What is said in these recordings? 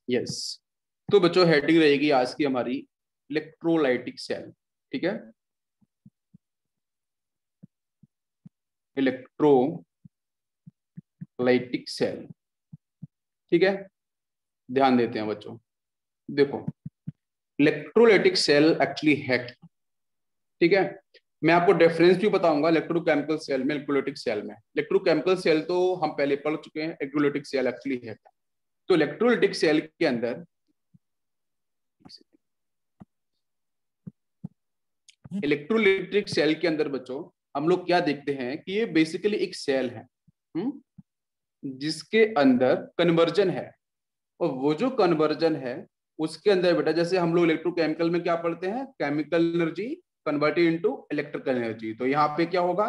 Yes. तो बच्चों heading रहेगी आज की हमारी इलेक्ट्रोलाइटिक सेल। ठीक है, इलेक्ट्रोलाइटिक सेल। ठीक है, ध्यान देते हैं बच्चों। देखो, इलेक्ट्रोलाइटिक सेल एक्चुअली है, ठीक है, मैं आपको डिफरेंस भी बताऊंगा इलेक्ट्रोकेमिकल सेल में, इलेक्ट्रोलाइटिक सेल में। इलेक्ट्रोकेमिकल सेल तो हम पहले पढ़ चुके हैं, इलेक्ट्रोलाइटिक सेल एक्चुअली है। तो इलेक्ट्रोलाइटिक सेल के अंदर, इलेक्ट्रोलाइटिक सेल के अंदर बच्चों हम लोग क्या देखते हैं कि ये बेसिकली एक सेल है, जिसके अंदर कन्वर्जन है। और वो जो कन्वर्जन है उसके अंदर बेटा, जैसे हम लोग इलेक्ट्रोकेमिकल में क्या पढ़ते हैं, chemical energy converted into electrical energy. तो यहाँ पे क्या होगा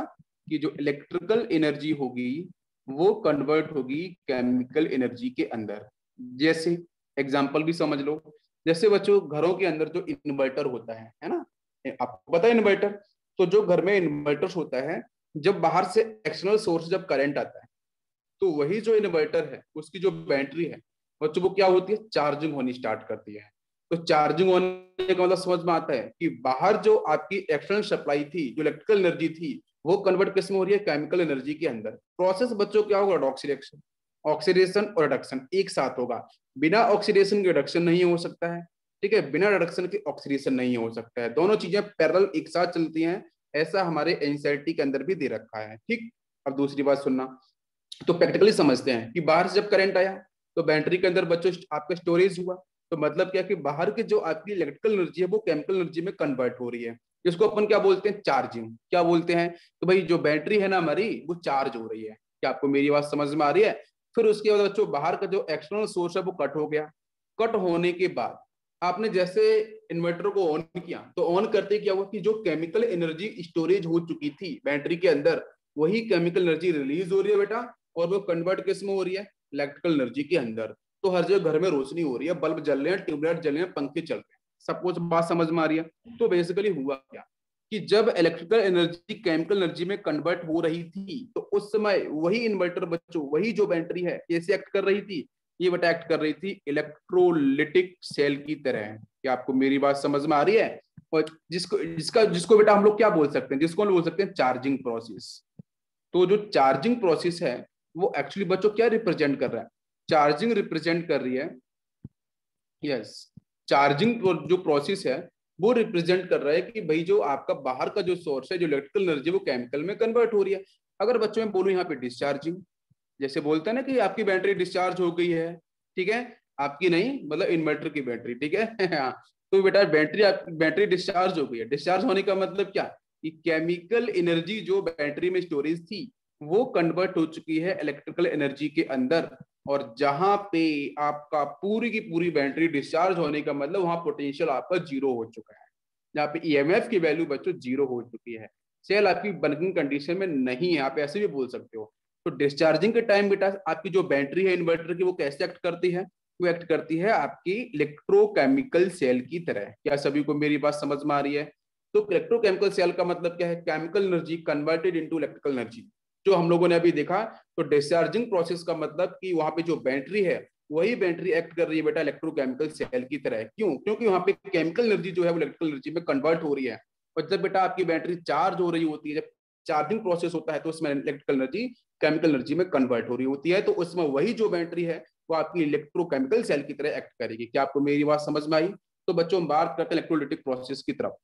कि जो इलेक्ट्रिकल एनर्जी होगी वो कन्वर्ट होगी केमिकल एनर्जी के अंदर। जैसे एग्जांपल भी समझ लो, जैसे बच्चों घरों के अंदर जो इन्वर्टर होता है ना, आपको पता है इन्वर्टर। तो जो घर में इन्वर्टर होता है, जब बाहर से एक्सटर्नल सोर्स जब करंट आता है, तो वही जो इन्वर्टर है उसकी जो बैटरी है बच्चों, वो क्या होती है, चार्जिंग होनी स्टार्ट करती है। तो चार्जिंग होने का मतलब समझ में आता है कि बाहर जो आपकी एक्सटर्नल सप्लाई थी, जो इलेक्ट्रिकल एनर्जी थी, वो कन्वर्ट किस में हो रही है, केमिकल एनर्जी के अंदर। प्रोसेस बच्चों क्या होगा, ऑक्सीडेशन। ऑक्सीडेशन और रिडक्शन एक साथ होगा। बिना ऑक्सीडेशन के रिडक्शन नहीं हो सकता है, ठीक है, बिना रिडक्शन के ऑक्सीडेशन नहीं हो सकता है। दोनों चीजें पैरेलल एक साथ चलती हैं, ऐसा हमारे एनसीईआरटी के अंदर भी दे रखा है। ठीक, अब दूसरी बात सुनना। तो प्रैक्टिकली समझते हैं कि बाहर से जब करंट आया तो बैटरी के अंदर बच्चों आपका स्टोरेज हुआ। तो मतलब क्या कि बाहर की जो आपकी इलेक्ट्रिकल एनर्जी है वो केमिकल एनर्जी में कन्वर्ट हो रही है। इसको अपन क्या बोलते हैं, चार्जिंग। क्या बोलते हैं, तो भाई जो बैटरी है ना हमारी, वो चार्ज हो रही है। क्या आपको मेरी बात समझ में आ रही है? फिर उसके बाद बच्चों बाहर का जो एक्सटर्नल सोर्स है वो कट हो गया। कट होने के बाद आपने जैसे इन्वर्टर को ऑन किया, तो ऑन करते क्या हुआ कि जो केमिकल एनर्जी स्टोरेज हो चुकी थी बैटरी के अंदर, वही केमिकल एनर्जी रिलीज हो रही है बेटा, और वो कन्वर्ट किस में हो रही है, इलेक्ट्रिकल एनर्जी के अंदर। तो हर जगह घर में रोशनी हो रही है, बल्ब जल रहे हैं, ट्यूबलाइट जल रहे हैं, पंखे चल रहे हैं, सब कुछ बात समझ में आ रही है। तो बेसिकली हुआ क्या कि जब इलेक्ट्रिकल एनर्जी केमिकल एनर्जी में कन्वर्ट हो रही थी, तो उस समय वही इन्वर्टर बच्चों, वही जो बैटरी है, कैसे एक्ट कर रही थी, ये बेटा एक्ट कर रही थी इलेक्ट्रोलिटिक सेल की तरह। क्या आपको मेरी बात समझ में आ रही है? और जिसको बेटा हम लोग क्या बोल सकते हैं, जिसको हम बोल सकते हैं चार्जिंग प्रोसेस। तो जो चार्जिंग प्रोसेस है वो एक्चुअली बच्चों क्या रिप्रेजेंट कर रहा है, चार्जिंग रिप्रेजेंट कर रही है। यस, चार्जिंग जो प्रोसेस है वो रिप्रेजेंट कर रहा है कि भाई जो आपका बाहर का जो सोर्स है, जो इलेक्ट्रिकल एनर्जी, वो केमिकल में कन्वर्ट हो रही है। अगर बच्चों में बोलूं यहाँ पे डिस्चार्जिंग, जैसे बोलते हैं ना कि आपकी बैटरी डिस्चार्ज हो गई है, ठीक है, आपकी नहीं मतलब इन्वर्टर की बैटरी, ठीक है हाँ। तो बेटा बैटरी डिस्चार्ज हो गई है। डिस्चार्ज होने का मतलब क्या कि केमिकल एनर्जी जो बैटरी में स्टोरेज थी वो कन्वर्ट हो चुकी है इलेक्ट्रिकल एनर्जी के अंदर। और जहां पे आपका पूरी की पूरी बैटरी डिस्चार्ज होने का मतलब वहां पोटेंशियल आपका जीरो हो चुका है, जहाँ पे ईएमएफ की वैल्यू बच्चों जीरो हो चुकी है। सेल आपकी वर्किंग कंडीशन में नहीं है, आप ऐसे भी बोल सकते हो। तो डिस्चार्जिंग के टाइम बेटा आपकी जो बैटरी है इन्वर्टर की, वो कैसे एक्ट करती है, वो एक्ट करती है आपकी इलेक्ट्रोकेमिकल सेल की तरह। क्या सभी को मेरी बात समझ में आ रही है? तो इलेक्ट्रोकेमिकल सेल का मतलब क्या है, chemical energy converted into electrical energy, जो हम लोगों ने अभी देखा। तो डिस्चार्जिंग प्रोसेस का मतलब कि वहां पे जो बैटरी है, वही बैटरी एक्ट कर रही है बेटा इलेक्ट्रोकेमिकल सेल की तरह। क्यों? क्योंकि वहां पे केमिकल एनर्जी जो है वो इलेक्ट्रिकल एनर्जी में कन्वर्ट हो रही है। और जब बेटा आपकी बैटरी चार्ज हो रही होती है, जब चार्जिंग प्रोसेस होता है, तो उसमें इलेक्ट्रिकल एनर्जी केमिकल एनर्जी में कन्वर्ट हो रही होती है। तो उसमें वही जो बैटरी है वो आपकी इलेक्ट्रोकेमिकल सेल की तरह एक्ट करेगी। क्या आपको मेरी बात समझ में आई? तो बच्चों बात करते हैं इलेक्ट्रोलिटिक प्रोसेस की तरफ।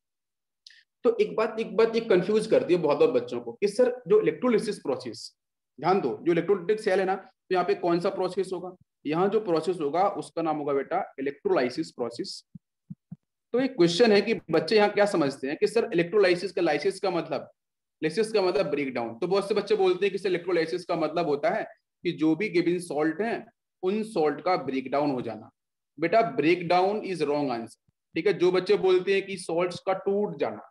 तो एक बात ये कंफ्यूज करती है बहुत बच्चों को कि सर जो इलेक्ट्रोलिसिस प्रोसेस, ध्यान दो, जो इलेक्ट्रोलिटिक सेल है ना, तो यहाँ पे कौन सा प्रोसेस होगा, यहाँ जो प्रोसेस होगा उसका नाम होगा बेटा इलेक्ट्रोलाइसिस प्रोसेस। तो एक क्वेश्चन है कि बच्चे यहाँ क्या समझते हैं कि सर इलेक्ट्रोलाइसिस का, लाइसिस का मतलब, लिसिस का मतलब ब्रेक डाउन। तो बहुत से बच्चे बोलते हैं कि सर इलेक्ट्रोलाइसिस का मतलब होता है कि जो भी गिवन सॉल्ट है उन सॉल्ट का ब्रेक डाउन हो जाना। बेटा break down is wrong answer, ठीक है। जो बच्चे बोलते हैं कि सॉल्ट्स का टूट जाना,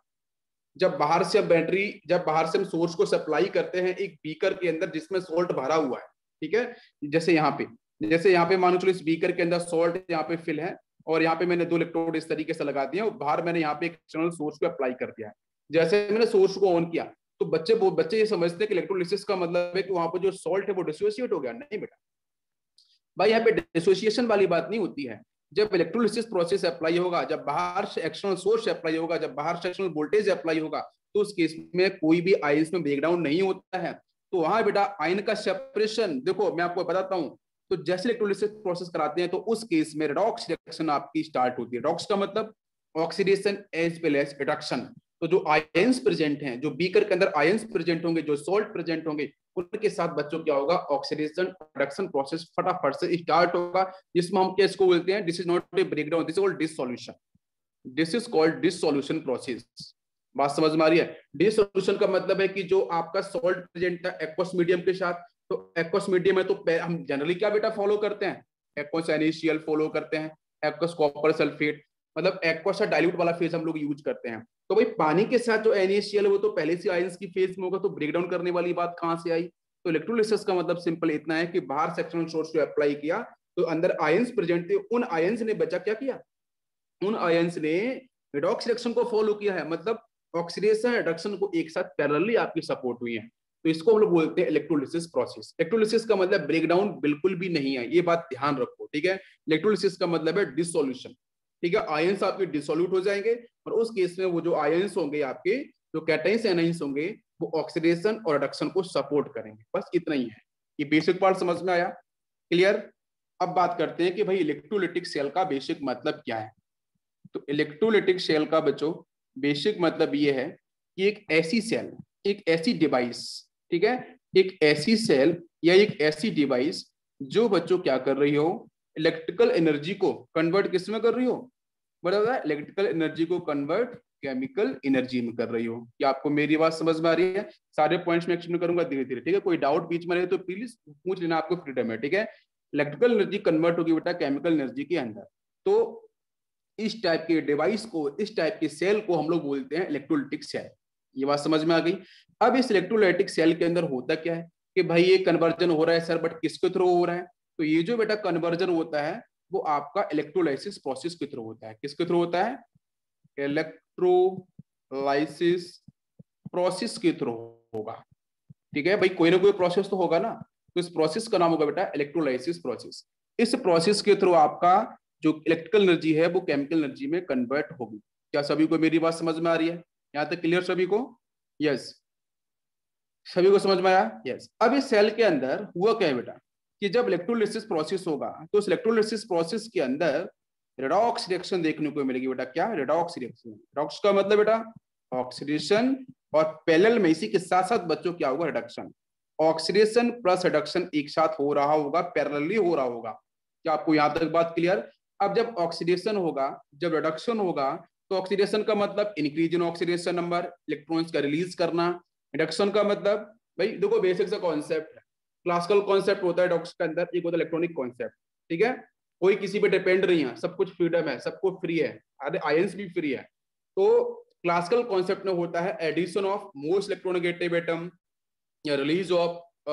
जब बाहर से हम सोर्स को सप्लाई करते हैं एक बीकर के अंदर जिसमें सॉल्ट भरा हुआ है, ठीक है, जैसे यहाँ पे मान लो चलो इस बीकर के अंदर सॉल्ट यहाँ पे फिल है, और यहाँ पे मैंने 2 इलेक्ट्रोड इस तरीके से लगा दिए और बाहर मैंने यहाँ पे एक्सटर्नल सोर्स को अप्लाई कर दिया है। जैसे मैंने सोर्स को ऑन किया, तो बच्चे ये समझते हैं कि इलेक्ट्रोलिसिस का मतलब है कि वहां पर जो सॉल्ट है वो डिसोसिएट हो गया। नहीं बेटा, भाई यहाँ पे डिसोसिएशन वाली बात नहीं होती है। जब इलेक्ट्रोलिसिस प्रोसेस अप्लाई होगा, जब बाहर से एक्सटर्नल सोर्स अप्लाई होगा, जब बाहर से एक्सटर्नल वोल्टेज अप्लाई होगा, तो उस केस में कोई भी आयंस में ब्रेकडाउन नहीं होता है। तो वहां बेटा आयन का सेपरेशन, देखो मैं आपको बताता हूँ, तो जैसे इलेक्ट्रोलिसिस प्रोसेस कराते हैं तो उस केस में रेडॉक्स रिएक्शन आपकी स्टार्ट होती है। रेडॉक्स का मतलब oxidation as well as reduction. तो जो आयंस प्रेजेंट हैं, जो बीकर के अंदर आयंस प्रेजेंट होंगे, जो सॉल्ट प्रेजेंट होंगे, उनके साथ बच्चों क्या होगा, ऑक्सीडेशन रिडक्शन प्रोसेस फटाफट से स्टार्ट होगा, जिसमें हम क्या इसको बोलते हैं, this is not a breakdown, this is called dissolution. This is called dissolution process. बात समझ में आ रही है? डिसोल्यूशन का मतलब है कि जो आपका सॉल्ट प्रेजेंट है एक्वस मीडियम के साथ, तो एक्वस मीडियम है तो हम जनरली क्या बेटा फॉलो करते हैं, एक्वस NaCl फॉलो करते हैं, एक्वस कॉपर सल्फेट, मतलब एक्वस डाइल्यूट वाला फेज हम लोग यूज करते हैं। तो भाई पानी के साथ जो NaCl है वो तो पहले से आयंस की फेज में होगा, तो ब्रेकडाउन करने वाली बात कहां से आई? तो इलेक्ट्रोलिसिस का मतलब सिंपल इतना है कि बाहर सेक्शनल सोर्स को अप्लाई किया तो अंदर आयंस प्रेजेंट थे, उन आयंस ने बचा क्या किया, उन आयंस ने रिडॉक्स रिएक्शन को फॉलो किया है, मतलब ऑक्सीडेशन रिडक्शन को एक साथ पैरेलली आपकी सपोर्ट हुई है। तो इसको हम लोग बोलते हैं इलेक्ट्रोलिसिस प्रोसेस। इलेक्ट्रोलिसिस का मतलब ब्रेकडाउन बिल्कुल भी नहीं है, ये बात ध्यान रखो, ठीक है। इलेक्ट्रोलिसिस का मतलब है डिसोल्यूशन, ठीक है। आयंस आपके डिसोल्यूट हो जाएंगे और उस केस में वो जो आयंस होंगे आपके, जो कैटाइंस एनाइंस होंगे, वो ऑक्सीडेशन और रिडक्शन को सपोर्ट करेंगे। बस इतना ही है, ये बेसिक पार्ट समझ में आया? क्लियर? अब बात करते हैं कि भाई इलेक्ट्रोलिटिक सेल का बेसिक मतलब क्या है। तो इलेक्ट्रोलिटिक सेल का बच्चों बेसिक मतलब ये है कि एक ऐसी सेल, एक ऐसी डिवाइस, ठीक है, एक ऐसी सेल या एक ऐसी डिवाइस जो बच्चों क्या कर रही हो, इलेक्ट्रिकल एनर्जी को कन्वर्ट किस में कर रही हो, बराबर, इलेक्ट्रिकल एनर्जी को कन्वर्ट केमिकल एनर्जी में कर रही हो। क्या आपको मेरी बात समझ में आ रही है? सारे पॉइंट्स में एक्सप्लेन करूंगा धीरे धीरे, ठीक है। कोई डाउट बीच में रहे तो प्लीज पूछ लेना, आपको फ्रीडम है, ठीक है। इलेक्ट्रिकल एनर्जी कन्वर्ट होगी बेटा केमिकल एनर्जी के अंदर। तो इस टाइप के डिवाइस को, इस टाइप के सेल को हम लोग बोलते हैं इलेक्ट्रोलाइटिक सेल। ये बात समझ में आ गई? अब इस इलेक्ट्रोलाइटिक सेल के अंदर होता क्या है कि भाई ये कन्वर्जन हो रहा है सर, बट किसके थ्रू हो रहा है? तो ये जो बेटा कन्वर्जन होता है वो आपका इलेक्ट्रोलाइसिस प्रोसेस के थ्रू होता है। किसके थ्रू होता है? इलेक्ट्रोलाइसिस प्रोसेस के थ्रू होगा, ठीक है भाई। कोई ना कोई प्रोसेस तो होगा ना, तो इस प्रोसेस का नाम होगा बेटा इलेक्ट्रोलाइसिस प्रोसेस। इस प्रोसेस के थ्रू आपका जो इलेक्ट्रिकल एनर्जी है वो केमिकल एनर्जी में कन्वर्ट होगी। क्या सभी को मेरी बात समझ में आ रही है? यहाँ तक क्लियर सभी को? यस, सभी को समझ में आया? यस। अब इस सेल के अंदर हुआ क्या है बेटा कि जब इलेक्ट्रोलिसिस प्रोसेस होगा तो उस इलेक्ट्रोलिसिस प्रोसेस के अंदर रेडॉक्स रिएक्शन देखने को मिलेगी बेटा। क्या? Redox reaction. रेडॉक्स का मतलब बेटा ऑक्सीडेशन, और पैरेलल में इसी के साथ साथ बच्चों क्या होगा, रिडक्शन। ऑक्सीडेशन प्लस रिडक्शन एक साथ हो रहा होगा, पैरेलली हो रहा होगा। क्या आपको यहां तक बात क्लियर? अब जब ऑक्सीडेशन होगा, जब रिडक्शन होगा, तो ऑक्सीडेशन का मतलब increase in oxidation number, electrons का रिलीज करना। रिडक्शन का मतलब भाई देखो बेसिक सा कॉन्सेप्ट है, क्लासिकल कॉन्सेप्ट होता है डॉक्स के अंदर, एक होता है इलेक्ट्रॉनिक कॉन्सेप्ट, ठीक है। कोई किसी पे डिपेंड नहीं है, सब कुछ फ्रीडम है, सब कुछ फ्री है, आयंस भी फ्री है। तो क्लासिकल कॉन्सेप्ट में होता है addition of most electronegative atom, या release of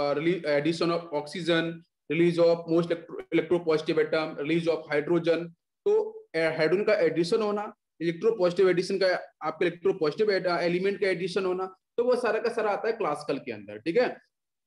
addition of oxygen, release of most electropositive atom, release of hydrogen. तो हाइड्रोजन का एडिशन होना, इलेक्ट्रोपॉजिटिव एडिशन का, आपके इलेक्ट्रोपॉजिटिव एलिमेंट का एडिशन होना, तो वो सारा का सारा आता है क्लासिकल के अंदर, ठीक है।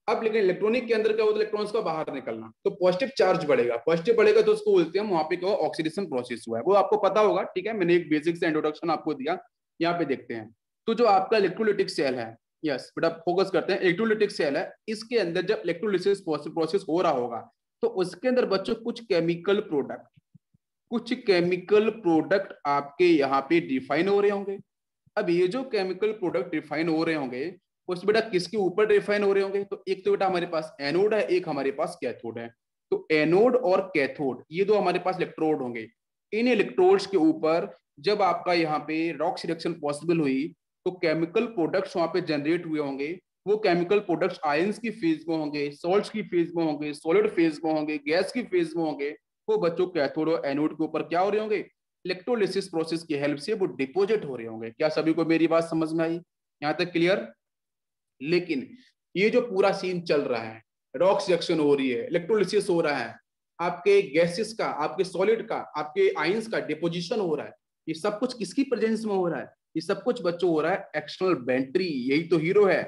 अब लेकिन इलेक्ट्रॉनिक के अंदर क्या होता है, इलेक्ट्रॉन्स का बाहर निकलना, तो पॉजिटिव चार्ज बढ़ेगा, पॉजिटिव बढ़ेगा तो उसको बोलते हैं, वहां पे क्या ऑक्सीडेशन प्रोसेस हुआ है, वो आपको पता होगा, ठीक है। मैंने एक बेसिक से इंट्रोडक्शन आपको दिया, यहाँ पे देखते हैं। तो जो आपका इलेक्ट्रोलिटिक सेल है, यस बेटा फोकस करते हैं, इलेक्ट्रोलिटिक सेल है, इसके अंदर जब इलेक्ट्रोलिसिस प्रोसेस हो रहा होगा तो उसके अंदर बच्चों कुछ केमिकल प्रोडक्ट, कुछ केमिकल प्रोडक्ट आपके यहाँ पे डिफाइन हो रहे होंगे। अब ये जो केमिकल प्रोडक्ट डिफाइन हो रहे होंगे उस बेटा किसके ऊपर डिफाइन हो रहे होंगे? तो एक तो बेटा हमारे पास एनोड है, एक हमारे पास कैथोड है। तो एनोड और कैथोड ये दो हमारे पास इलेक्ट्रोड होंगे। इन इलेक्ट्रोड्स के ऊपर जब आपका यहाँ पे रॉक्स रिएक्शन पॉसिबल हुई तो केमिकल प्रोडक्ट्स वहां पे जनरेट हुए होंगे। वो केमिकल प्रोडक्ट्स आयंस की फेज में होंगे, सॉल्ट्स की फेज में होंगे, सॉलिड फेज में होंगे, गैस की फेज में होंगे। वो बच्चों कैथोड और एनोड के ऊपर क्या हो रहे होंगे? इलेक्ट्रोलिसिस प्रोसेस की हेल्प से वो डिपोजिट हो रहे होंगे। क्या सभी को मेरी बात समझ में आई? यहाँ तक क्लियर? लेकिन ये जो पूरा सीन चल रहा है, रॉक्स रिएक्शन हो रही है, इलेक्ट्रोलिसिस हो रहा है, आपके गैसेस का, आपके सॉलिड का, आपके आयंस का डिपोजिशन हो रहा है, ये सब कुछ किसकी प्रेजेंस में हो रहा है? ये सब कुछ बच्चों हो रहा है एक्सटर्नल बैटरी, यही तो हीरो है,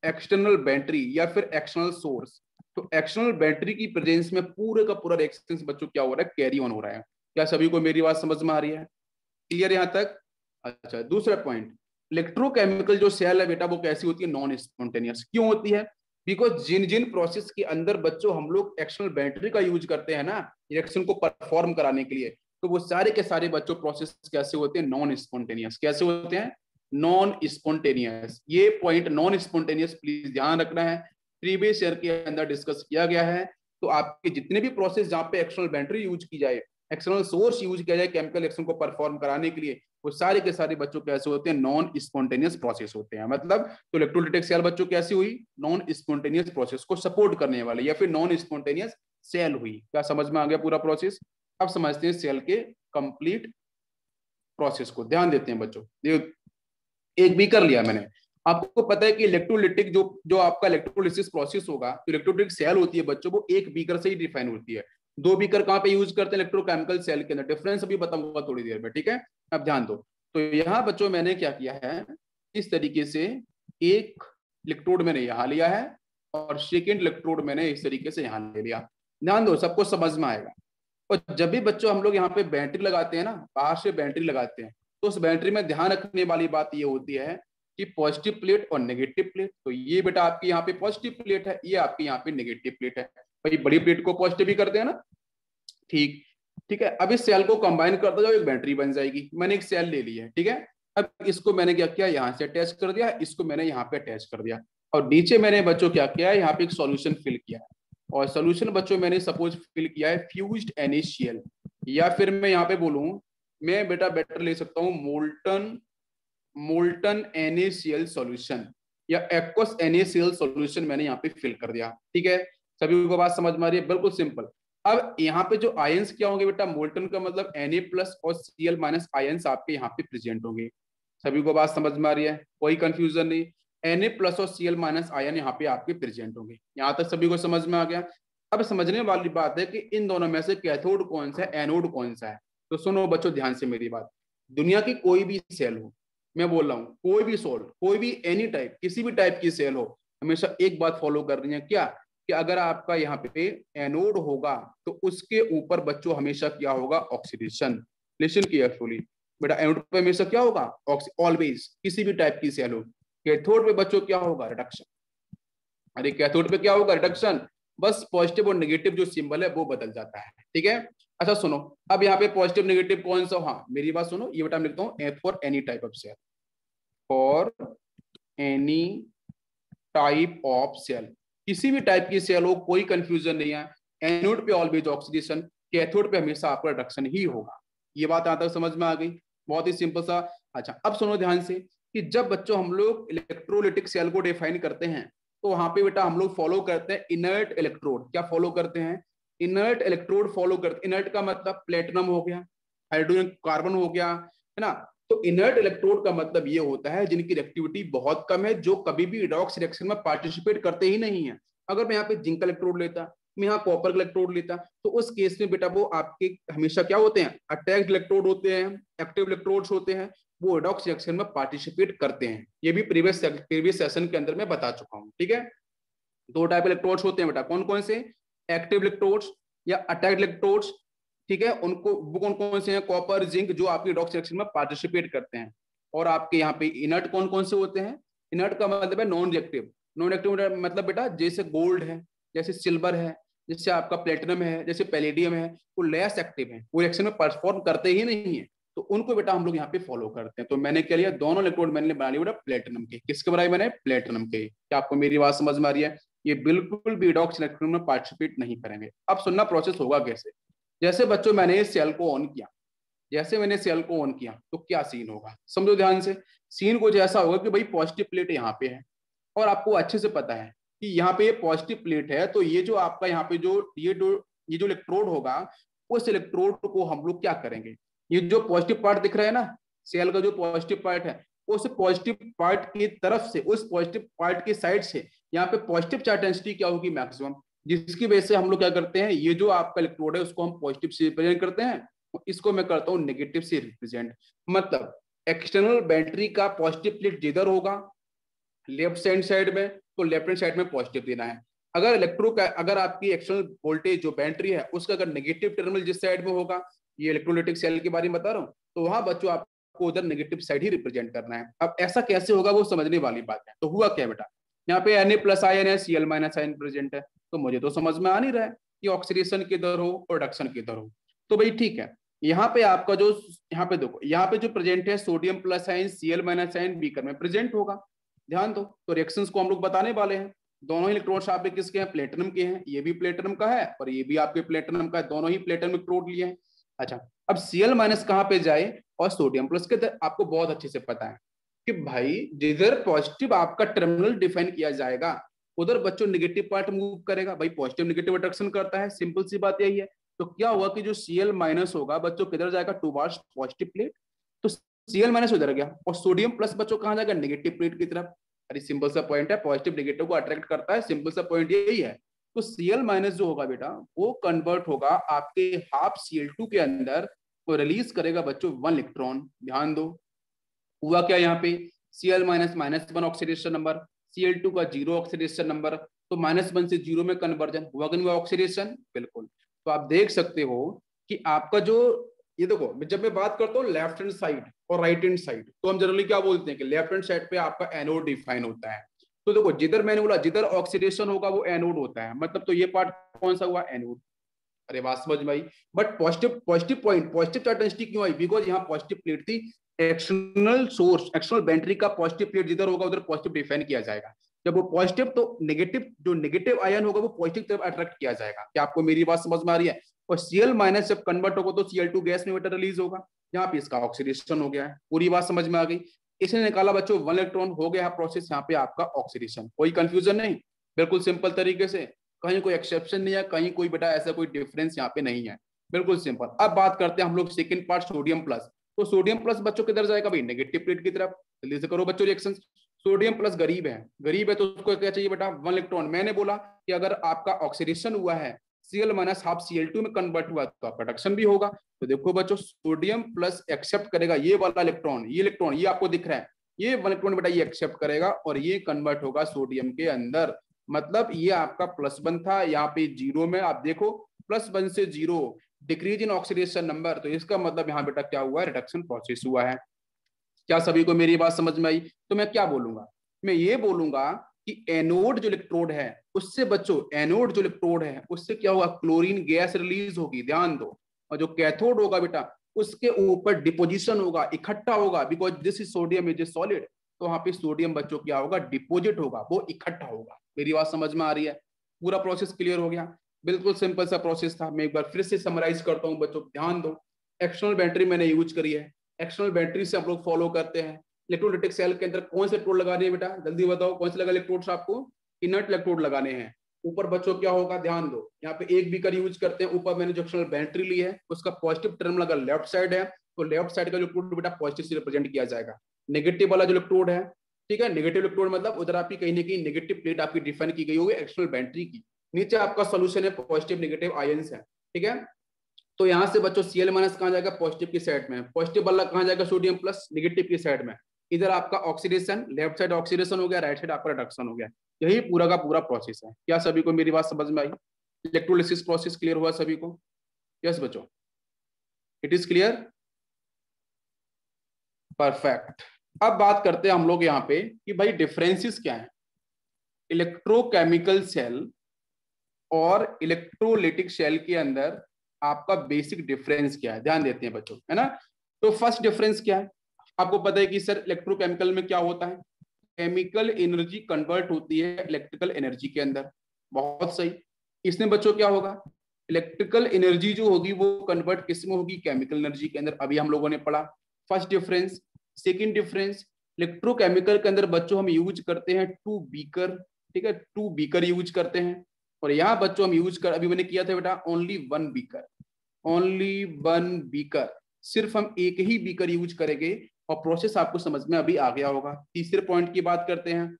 एक्सटर्नल बैटरी या फिर एक्सटर्नल सोर्स। तो एक्सटर्नल बैटरी की प्रेजेंस में पूरे का पूरा रिएक्शन बच्चों क्या हो रहा है, कैरी ऑन हो रहा है। क्या सभी को मेरी बात समझ में आ रही है? क्लियर यहाँ तक? अच्छा, दूसरा पॉइंट, इलेक्ट्रोकेमिकल जो सेल है बेटा वो कैसी होती है, नॉन स्पॉन्टेनियस। क्यों होती है? बिकॉज जिन जिन प्रोसेस के अंदर बच्चों हम लोग एक्सटर्नल बैटरी का यूज करते हैं ना रिएक्शन को परफॉर्म कराने के लिए, तो वो सारे के सारे बच्चों प्रोसेस कैसे होते हैं, नॉन स्पॉन्टेनियस। कैसे होते हैं? Non spontaneous. ये पॉइंट नॉन स्पॉन्टेनियस प्लीज ध्यान रखना है, प्रीवियस ईयर के अंदर डिस्कस किया गया है। तो आपके जितने भी प्रोसेस जहां पे एक्सटर्नल बैटरी यूज की जाए, एक्सटर्नल सोर्स यूज किया जाए केमिकल रिएक्शन को परफॉर्म कराने के लिए, वो सारे के सारे बच्चों कैसे होते हैं, नॉन स्पॉन्टेनियस प्रोसेस होते हैं। मतलब तो इलेक्ट्रोलिटिक सेल बच्चों कैसी हुई, नॉन स्पॉन्टेनियस प्रोसेस को सपोर्ट करने वाले या फिर नॉन स्पॉन्टेनियस सेल हुई। क्या समझ में आ गया पूरा प्रोसेस? अब समझते हैं सेल के कंप्लीट प्रोसेस को, ध्यान देते हैं बच्चों। एक भी कर लिया मैंने। आपको पता है कि इलेक्ट्रोलिटिक जो जो आपका इलेक्ट्रोलिसिस प्रोसेस होगा, तो इलेक्ट्रोलिटिक सेल होती है बच्चों, वो एक बीकर से ही डिफाइन होती है। दो बीकर कहाँ पे यूज करते हैं, इलेक्ट्रोकेमिकल सेल के अंदर। डिफरेंस अभी बताऊंगा थोड़ी देर में, ठीक है? अब ध्यान दो। तो यहाँ बच्चों मैंने क्या किया है, इस तरीके से एक इलेक्ट्रोड मैंने यहाँ लिया है और सेकेंड इलेक्ट्रोड मैंने इस तरीके से यहाँ ले लिया। ध्यान दो, सबको समझ में आएगा। और जब भी बच्चों हम लोग यहाँ पे बैटरी लगाते हैं ना, बाहर से बैटरी लगाते हैं, तो उस बैटरी में ध्यान रखने वाली बात ये होती है कि पॉजिटिव प्लेट और नेगेटिव प्लेट। तो ये बेटा आपकी यहाँ पे पॉजिटिव प्लेट है, ये आपकी यहाँ पे नेगेटिव प्लेट है। भाई बड़ी प्लेट को पॉजिटिव ही करते हैं ना, ठीक? ठीक है, अब इस सेल को कंबाइन करता जाओ, एक बैटरी बन जाएगी। मैंने एक सेल ले ली है, ठीक है? अब इसको मैंने क्या किया, यहाँ से अटैच कर दिया, इसको मैंने यहाँ पे अटैच कर दिया, और नीचे मैंने बच्चों क्या किया है, यहाँ पे एक सॉल्यूशन फिल किया है। और सॉल्यूशन बच्चों मैंने सपोज फिल किया है फ्यूज्ड NaCl, या फिर मैं यहाँ पे बोलूं, मैं बेटा बेटर ले सकता हूँ मोल्टन मोल्टन NaCl सॉल्यूशन या एक्वस NaCl सॉल्यूशन मैंने यहाँ पे फिल कर दिया। ठीक है, सभी को बात समझ में आ रही है? बिल्कुल सिंपल। अब यहाँ पे जो आयंस क्या होंगे बेटा, मोल्टन का मतलब Na+ और Cl- आयंस आपके यहाँ पे प्रेजेंट होंगे। सभी को बात समझ में आ रही है? कोई कंफ्यूजन नहीं। Na+ और Cl- आयन यहाँ पे आपके प्रेजेंट होंगे। यहाँ तक सभी को समझ में आ गया? अब समझने वाली बात है कि इन दोनों में से कैथोड कौन सा है, एनोड कौन सा है। तो सुनो बच्चों ध्यान से मेरी बात, दुनिया की कोई भी सेल हो, मैं बोल रहा हूँ कोई भी सोल्ट, कोई भी एनी टाइप, किसी भी टाइप की सेल हो, हमेशा एक बात फॉलो कर रही है, क्या कि अगर आपका यहाँ पे एनोड होगा तो उसके ऊपर बच्चों हमेशा क्या होगा, ऑक्सीडेशन। लिसन केयरफुली बेटा, एनोड पे हमेशा क्या होगा, ऑलवेज, किसी भी टाइप की सेल हो। कैथोड पे बच्चों क्या होगा, रिडक्शन। अरे कैथोड पे क्या होगा, रिडक्शन। बस पॉजिटिव और नेगेटिव जो सिंबल है वो बदल जाता है। ठीक है, अच्छा सुनो, अब यहाँ पे पॉजिटिव नेगेटिव कौन सा, हाँ मेरी बात सुनो, ये बेटा मैं लिखता हूँ F for any type of cell, for any type of cell, किसी भी टाइप की सेल हो, कोई कंफ्यूजन नहीं है। एनोड पे ऑलवेज ऑक्सीडेशन, कैथोड पे हमेशा आपका रिडक्शन ही होगा। ये बात यहाँ तक समझ में आ गई? बहुत ही सिंपल सा। अच्छा अब सुनो ध्यान से कि जब बच्चों हम लोग इलेक्ट्रोलिटिक सेल को डिफाइन करते हैं, तो वहां पे बेटा हम लोग फॉलो करते हैं इनर्ट इलेक्ट्रोड। क्या फॉलो करते हैं, इनर्ट इलेक्ट्रोड फॉलो करते। इनर्ट का मतलब प्लेटिनम हो गया, हाइड्रोजन कार्बन हो गया, है ना? तो इनर्ट इलेक्ट्रोड का मतलब ये होता है जिनकी रिएक्टिविटी बहुत कम है, जो कभी भी रिडॉक्स रिएक्शन में पार्टिसिपेट करते ही नहीं है। अगर मैं यहाँ पे जिंक इलेक्ट्रोड लेता, मैं यहाँ कॉपर इलेक्ट्रोड लेता, तो उस केस में बेटा वो आपके हमेशा क्या होते हैं, अटैक्ड इलेक्ट्रोड होते हैं, एक्टिव इलेक्ट्रोड्स होते हैं, वो रिडॉक्स रिएक्शन में पार्टिसिपेट करते हैं। ये भी प्रीवियस सेशन के अंदर मैं बता चुका हूँ। ठीक है, दो टाइप इलेक्ट्रोड्स होते हैं बेटा, कौन कौन से, एक्टिव इलेक्ट्रोड्स या अटैक्ड इलेक्ट्रोड्स। ठीक है, उनको वो कौन कौन से हैं, कॉपर जिंक, जो आपकी रिडॉक्स रिएक्शन में पार्टिसिपेट करते हैं। और आपके यहाँ पे इनर्ट कौन कौन से होते हैं, इनर्ट का मतलब है नॉन रिएक्टिव। नॉन रिएक्टिव मतलब बेटा जैसे गोल्ड है, जैसे सिल्वर है, जैसे आपका प्लेटिनम है, जैसे पैलेडियम है, वो लेस एक्टिव है, वो रिएक्शन में परफॉर्म करते ही नहीं है, तो उनको बेटा हम लोग यहाँ पे फॉलो करते हैं। तो मैंने क्या लिया, दोनों इलेक्ट्रोड मैंने बना लिया बेटा प्लेटिनम के। किसके बनाए मैंने, प्लेटिनम के। क्या आपको मेरी बात समझ में आ रही है? ये बिल्कुल भी रिडॉक्स इलेक्ट्रॉन में पार्टिसिपेट नहीं करेंगे। अब सुनना प्रोसेस होगा कैसे। जैसे बच्चों मैंने इस सेल को ऑन किया, जैसे मैंने सेल को ऑन किया तो क्या सीन होगा, समझो ध्यान से। सीन कुछ ऐसा होगा कि भाई पॉजिटिव प्लेट यहाँ पे है, और आपको अच्छे से पता है कि यहाँ पे ये पॉजिटिव प्लेट है, तो ये जो आपका यहाँ पे जो ये जो इलेक्ट्रोड होगा, उस इलेक्ट्रोड को हम लोग क्या करेंगे, ये जो पॉजिटिव पार्ट दिख रहा है ना, सेल का जो पॉजिटिव पार्ट है, उस पॉजिटिव पार्ट की तरफ से, उस पॉजिटिव पार्ट की साइड से यहाँ पे पॉजिटिव चार्ज डेंसिटी क्या होगी, मैक्सिमम, जिसकी वजह से हम लोग क्या करते हैं, ये जो आपका इलेक्ट्रोड है उसको हम पॉजिटिव से रिप्रेजेंट करते हैं, इसको मैं करता हूँ नेगेटिव से रिप्रेजेंट। मतलब एक्सटर्नल बैटरी का पॉजिटिव प्लेट जिधर होगा लेफ्ट हैंड साइड में, तो लेफ्ट हैंड साइड में पॉजिटिव देना है। अगर आपकी एक्सटर्नल वोल्टेज जो बैटरी है उसका अगर नेगेटिव टर्मिनल जिस साइड में होगा, ये इलेक्ट्रोलाइटिक सेल के बारे में बता रहा हूँ, तो वहां बच्चों आपको उधर नेगेटिव साइड ही रिप्रेजेंट करना है। अब ऐसा कैसे होगा वो समझने वाली बात है। तो हुआ क्या बेटा, यहाँ पे Na+ आयन है, Cl- आयन प्रेजेंट है, तो मुझे तो समझ में आ नहीं रहा है कि ऑक्सीडेशन की दर हो और रिडक्शन की दर हो। तो भाई ठीक है, यहाँ पे आपका जो, यहाँ पे देखो, यहाँ पे जो प्रेजेंट है sodium+ ion Cl- ion beaker में प्रेजेंट होगा, ध्यान दो। तो रिएक्शंस को हम लोग बताने वाले हैं। दोनों ही इलेक्ट्रॉन्स आप किसके हैं, प्लेटिनम के हैं, ये भी प्लेटिनम का है और ये भी आपके प्लेटिनम का है, दोनों ही प्लेटिनम इलेक्ट्रोड लिए हैं। अच्छा, अब Cl- कहाँ पे जाए और सोडियम+ के, आपको बहुत अच्छे से पता है कि भाई जिधर पॉजिटिव आपका टर्मिनल डिफाइन किया जाएगा उधर बच्चों नेगेटिव पार्ट मूव करेगा। भाई पॉजिटिव नेगेटिव अट्रैक्शन करता है, सिंपल सी बात यही है। तो क्या हुआ कि जो Cl- होगा बच्चों किधर जाएगा, टुवर्ड्स पॉजिटिव प्लेट, तो Cl- उधर गया और सोडियम+ बच्चों कहाँ जाएगा, नेगेटिव प्लेट की तरफ। अरे सिंपल सा पॉइंट है, पॉजिटिव नेगेटिव को अट्रैक्ट करता है, सिंपल सा पॉइंट यही है। तो Cl- जो होगा बेटा वो कन्वर्ट होगा आपके हाफ Cl2 के अंदर, तो रिलीज करेगा बच्चों 1 इलेक्ट्रॉन। ध्यान दो, हुआ क्या यहाँ पे, Cl- -1 ऑक्सीडेशन नंबर, Cl2 का 0 ऑक्सीडेशन नंबर, तो -1 से 0 में कन्वर्जन हुआ कि नहीं हुआ, ऑक्सीडेशन, बिल्कुल। तो आप देख सकते हो कि आपका जो, ये देखो जब मैं बात करता हूँ लेफ्ट हैंड साइड और राइट हैंड साइड, तो हम जनरली क्या बोलते हैं कि लेफ्ट हैंड साइड पे आपका एनोड डिफाइन होता है। तो देखो जिधर मैंने बोला जिधर ऑक्सीडेशन होगा वो एनोड होता है, मतलब तो ये पार्ट कौन सा हुआ, एनोड। अरे बात समझ में आई। But positive positive point, positive charge density क्यों आई, बिकॉज यहाँ पॉजिटिव प्लेट थी, एक्सटर्नल सोर्स, एक्सटर्नल बैटरी का पॉजिटिव प्लेट जिधर होगा उधर पॉजिटिव डिफाइन किया जाएगा। जब वो पॉजिटिव, तो नेगेटिव, जो नेगेटिव आयन होगा वो पॉजिटिव तरफ अट्रैक्ट किया जाएगा। क्या आपको मेरी बात समझ में आ रही है। और Cl- जब कन्वर्ट होगा तो Cl2 गैस में बेटा रिलीज होगा, यहाँ पे इसका ऑक्सीडेशन हो गया है। पूरी बात समझ में आ गई। इसने निकाला बच्चों 1 इलेक्ट्रॉन, हो गया प्रोसेस यहाँ पे आपका ऑक्सीडेशन। कोई कंफ्यूजन नहीं, बिल्कुल सिंपल तरीके से, कहीं कोई एक्सेप्शन नहीं है, कहीं कोई बेटा ऐसा कोई डिफरेंस यहाँ पे नहीं है, बिल्कुल सिंपल। अब बात करते हैं हम लोग सेकंड पार्ट, सोडियम+। तो सोडियम+ बच्चों किधर जाएगा भाई, नेगेटिव प्लेट की तरफ। जल्दी से करो बच्चों रिएक्शन। सोडियम+ गरीब है, गरीब है तो उसको क्या चाहिए बेटा, 1 इलेक्ट्रॉन। मैंने बोला कि अगर आपका ऑक्सीडेशन हुआ है, Cl- हाफ Cl2 में कन्वर्ट हुआ तो आपका रिडक्शन भी होगा। तो देखो बच्चों सोडियम+ एक्सेप्ट करेगा ये वाला इलेक्ट्रॉन, ये इलेक्ट्रॉन ये आपको दिख रहा है, ये 1 इलेक्ट्रॉन बेटा ये एक्सेप्ट करेगा और ये कन्वर्ट होगा सोडियम के अंदर। मतलब ये आपका +1 था, यहाँ पे 0 में आप देखो, +1 से 0 डिक्रीज इन ऑक्सीडेशन नंबर, तो इसका मतलब यहाँ बेटा क्या हुआ है, रिडक्शन प्रोसेस हुआ है। क्या सभी को मेरी बात समझ में आई। तो मैं क्या बोलूंगा, मैं ये बोलूंगा कि एनोड जो इलेक्ट्रोड है उससे बच्चों, एनोड जो इलेक्ट्रोड है उससे क्या होगा, क्लोरीन गैस रिलीज होगी, ध्यान दो। और जो कैथोड होगा बेटा उसके ऊपर डिपोजिशन होगा, इकट्ठा होगा, because this is sodium is a solid, तो वहां पे सोडियम बच्चों क्या होगा, डिपोजिट होगा, वो इकट्ठा होगा। मेरी बात समझ में आ रही है, पूरा प्रोसेस क्लियर हो गया। बिल्कुल सिंपल सा प्रोसेस था। मैं एक बार फिर से समराइज करता हूँ बच्चों, ध्यान दो। एक्सटर्नल बैटरी मैंने यूज करी है, एक्सटर्नल बैटरी से हम लोग फॉलो करते हैं। इलेक्ट्रोलाइटिक सेल के अंदर कौन से इलेक्ट्रोड लगाने हैं बेटा, जल्दी बताओ कौन से लगा इलेक्ट्रोड्स आपको, इनर्ट इलेक्ट्रोड लगाने हैं। ऊपर बच्चों क्या होगा, ध्यान दो, यहाँ पे एक बीकर यूज करते हैं, ऊपर मैंने जो एक्सटर्नल बैटरी ली है उसका पॉजिटिव टर्मिनल अगर लेफ्ट साइड है तो लेफ्ट साइड का जो इलेक्ट्रोड बेटा पॉजिटिव से रिप्रेजेंट किया जाएगा। नेगेटिव वाला जो इलेक्ट्रोड है, ठीक है, नेगेटिव इलेक्ट्रोड मतलब उधर आपकी कहीं ना कहीं नेगेटिव प्लेट आपकी डिफाइन की गई होगी एक्सटर्नल बैटरी की। नीचे आपका सोल्यूशन है, पॉजिटिव नेगेटिव आयंस है, ठीक है। तो यहाँ से बच्चों Cl- कहाँ जाएगा, पॉजिटिव की साइड में, पॉजिटिव वाला कहाँ जाएगा, सोडियम+ नेगेटिव की साइड में। इधर आपका ऑक्सीडेशन, लेफ्ट साइड ऑक्सीडेशन हो गया, राइट साइड आपका रिडक्शन हो गया। यही पूरा का पूरा प्रोसेस है। क्या सभी को मेरी बात समझ में आई, इलेक्ट्रोलिसिस प्रोसेस क्लियर हुआ सभी को। यस बच्चों, इट इज क्लियर, परफेक्ट। अब बात करते हैं हम लोग यहाँ पे कि भाई डिफरेंसेस क्या है इलेक्ट्रोकेमिकल सेल और इलेक्ट्रोलिटिक सेल के अंदर, आपका बेसिक डिफरेंस क्या है, ध्यान देते हैं बच्चों, है ना। तो फर्स्ट डिफरेंस क्या है, आपको पता है कि सर इलेक्ट्रोकेमिकल में क्या होता है, केमिकल एनर्जी कन्वर्ट होती है इलेक्ट्रिकल एनर्जी के अंदर। बहुत सही। इसमें बच्चों क्या होगा, इलेक्ट्रिकल एनर्जी जो होगी वो कन्वर्ट किस में होगी, केमिकल एनर्जी के अंदर, अभी हम लोगों ने पढ़ा। First difference. Second difference, electrochemical के अंदर बच्चों हम यूज करते हैं 2 बीकर, ठीक है, 2 बीकर यूज करते हैं। और यहाँ बच्चों हम यूज कर, अभी मैंने किया था बेटा ओनली 1 बीकर, ओनली 1 बीकर, सिर्फ हम एक ही बीकर यूज करेंगे और प्रोसेस आपको समझ में अभी आ गया होगा। तीसरे पॉइंट की बात करते हैं।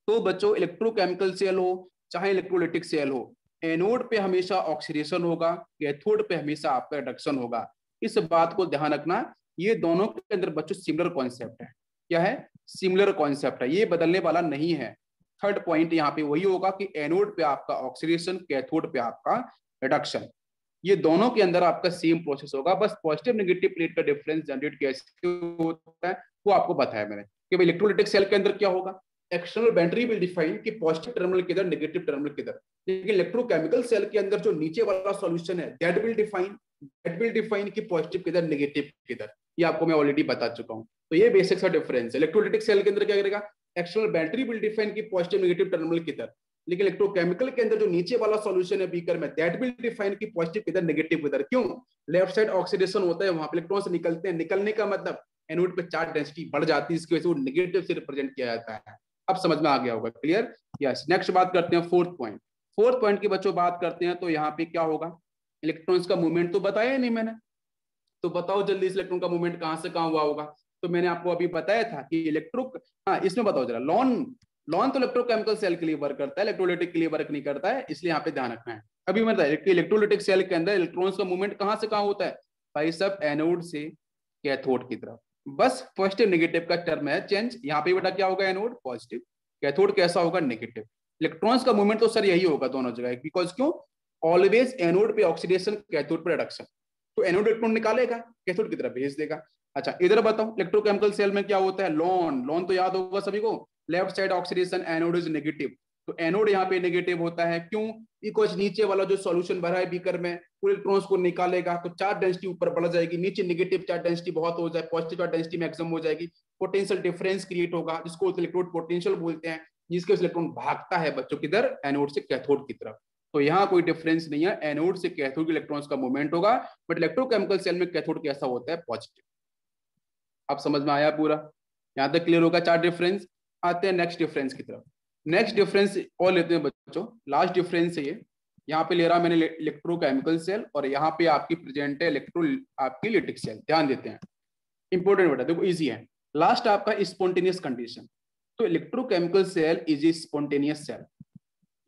तो बच्चों इलेक्ट्रोकेमिकल सेल हो चाहे इलेक्ट्रोलिटिक सेल हो, एनोड पे हमेशा ऑक्सीडेशन होगा, कैथोड पे हमेशा आपका रिडक्शन होगा। इस बात को ध्यान रखना, ये दोनों के अंदर बच्चों सिमिलर कॉन्सेप्ट है। क्या है, सिमिलर कॉन्सेप्ट है, ये बदलने वाला नहीं है। थर्ड पॉइंट यहाँ पे वही होगा कि एनोड पे आपका ऑक्सीडेशन, कैथोड पे आपका रिडक्शन, ये दोनों के अंदर आपका सेम प्रोसेस होगा, बस पॉजिटिव नेगेटिव प्लेट का डिफरेंस जनरेट कैसे होता है वो आपको बताया मैंने कि भाई इलेक्ट्रोलाइटिक सेल के अंदर क्या होगा, एक्सटर्नल बाउंड्री विल डिफाइन कि पॉजिटिव टर्मिनल किधर, नेगेटिव टर्मिनल किधर, लेकिन इलेक्ट्रोकेमिकल सेल के अंदर जो नीचे वाला सॉल्यूशन है दैट विल डिफाइन कि पॉजिटिव किधर, नेगेटिव किधर, ये आपको मैं ऑलरेडी बता चुका हूं। तो ये बेसिक सा डिफरेंस है। इलेक्ट्रोलाइटिक सेल के अंदर क्या करेगा, एक्सटर्नल बाउंड्री विल डिफाइन कि पॉजिटिव नेगेटिव टर्मिनल किधर, लेकिन इलेक्ट्रोकेमिकल के अंदर जो नीचे वाला सॉल्यूशन है बीकर में दैट विल डिफाइन कि पॉजिटिव किधर, नेगेटिव किधर। क्यों, लेफ्ट साइड ऑक्सीडेशन होता है, वहां पे इलेक्ट्रॉन्स निकलते हैं, निकलने का मतलब एनोड पे चार्ज डेंसिटी बढ़ जाती है, इसकी वजह से वो नेगेटिव से रिप्रेजेंट किया जाता है। अब समझ में आ गया होगा, क्लियर। यस, नेक्स्ट बात करते हैं फोर्थ पॉइंट। फोर्थ पॉइंट की बच्चों बात करते हैं तो यहाँ पे क्या होगा, इलेक्ट्रॉन्स का मूवमेंट तो बताया नहीं मैंने, तो बताओ जल्दी इस इलेक्ट्रॉन का मूवमेंट कहां से कहां हुआ होगा। तो मैंने आपको अभी बताया था कि हाँ इसमें बताओ जरा, लॉन तो इलेक्ट्रोकेमिकल सेल के लिए वर्क करता है, इलेक्ट्रोलाइटिक के लिए वर्क नहीं करता है, इसलिए यहाँ पे ध्यान रखना है। अभी मैं बताया कि इलेक्ट्रोलाइटिक सेल के अंदर इलेक्ट्रॉन्स का मूवमेंट कहां से कहां होता है भाई, सब एनोड से कैथोड की तरफ, बस पॉजिटिव नेगेटिव का टर्म है चेंज। यहाँ पे बेटा क्या होगा, एनोड पॉजिटिव, कैथोड कैसा होगा, नेगेटिव। इलेक्ट्रॉन्स का मूवमेंट तो सर यही होगा दोनों जगह, बिकॉज क्यों, ऑलवेज एनोड पे ऑक्सीडेशन, कैथोड पे रिडक्शन, तो एनोड इलेक्ट्रॉन निकालेगा, कैथोड की तरफ भेज देगा। अच्छा इधर बताओ इलेक्ट्रोकेमिकल सेल में क्या होता है, लॉन तो याद होगा सभी को, left side oxidation, anode is negative, तो एनोड यहाँ पे नेगेटिव होता है। क्यों, बिकॉज नीचे वाला जो सॉल्यूशन भरा है बीकर में वो इलेक्ट्रॉन्स को निकालेगा, तो चार्ज डेंसिटी ऊपर बढ़ जाएगी, नीचे नेगेटिव चार्ज डेंसिटी बहुत हो जाए, पॉजिटिव चार्ज डेंसिटी मैक्सिमम हो जाएगी, पोटेंशियल डिफरेंस क्रिएट होगा जिसको इलेक्ट्रोड पोटेंशियल बोलते हैं, जिसके इलेक्ट्रॉन भागता है बच्चों किधर, एनोड से कैथोड की तरफ। तो यहाँ कोई डिफरेंस नहीं है, एनोड से कैथोड के इलेक्ट्रॉन्स का मूवमेंट होगा, बट इलेक्ट्रोकेमिकल सेल में कैथोड कैसा होता है, पॉजिटिव। अब समझ में आया पूरा, यहां तक क्लियर होगा चार डिफरेंस। आते हैं नेक्स्ट डिफरेंस की तरफ। नेक्स्ट डिफरेंस और लेते हैं बच्चों, लास्ट डिफरेंस है ये, यहाँ पे ले रहा मैंने इलेक्ट्रोकेमिकल सेल, और यहाँ पे आपकी प्रेजेंट है आपकी लिटिक सेल। ध्यान देते हैं, इंपॉर्टेंट बेटा, देखो इजी है। लास्ट आपका स्पॉन्टेनियस कंडीशन, तो electrochemical cell is a spontaneous cell,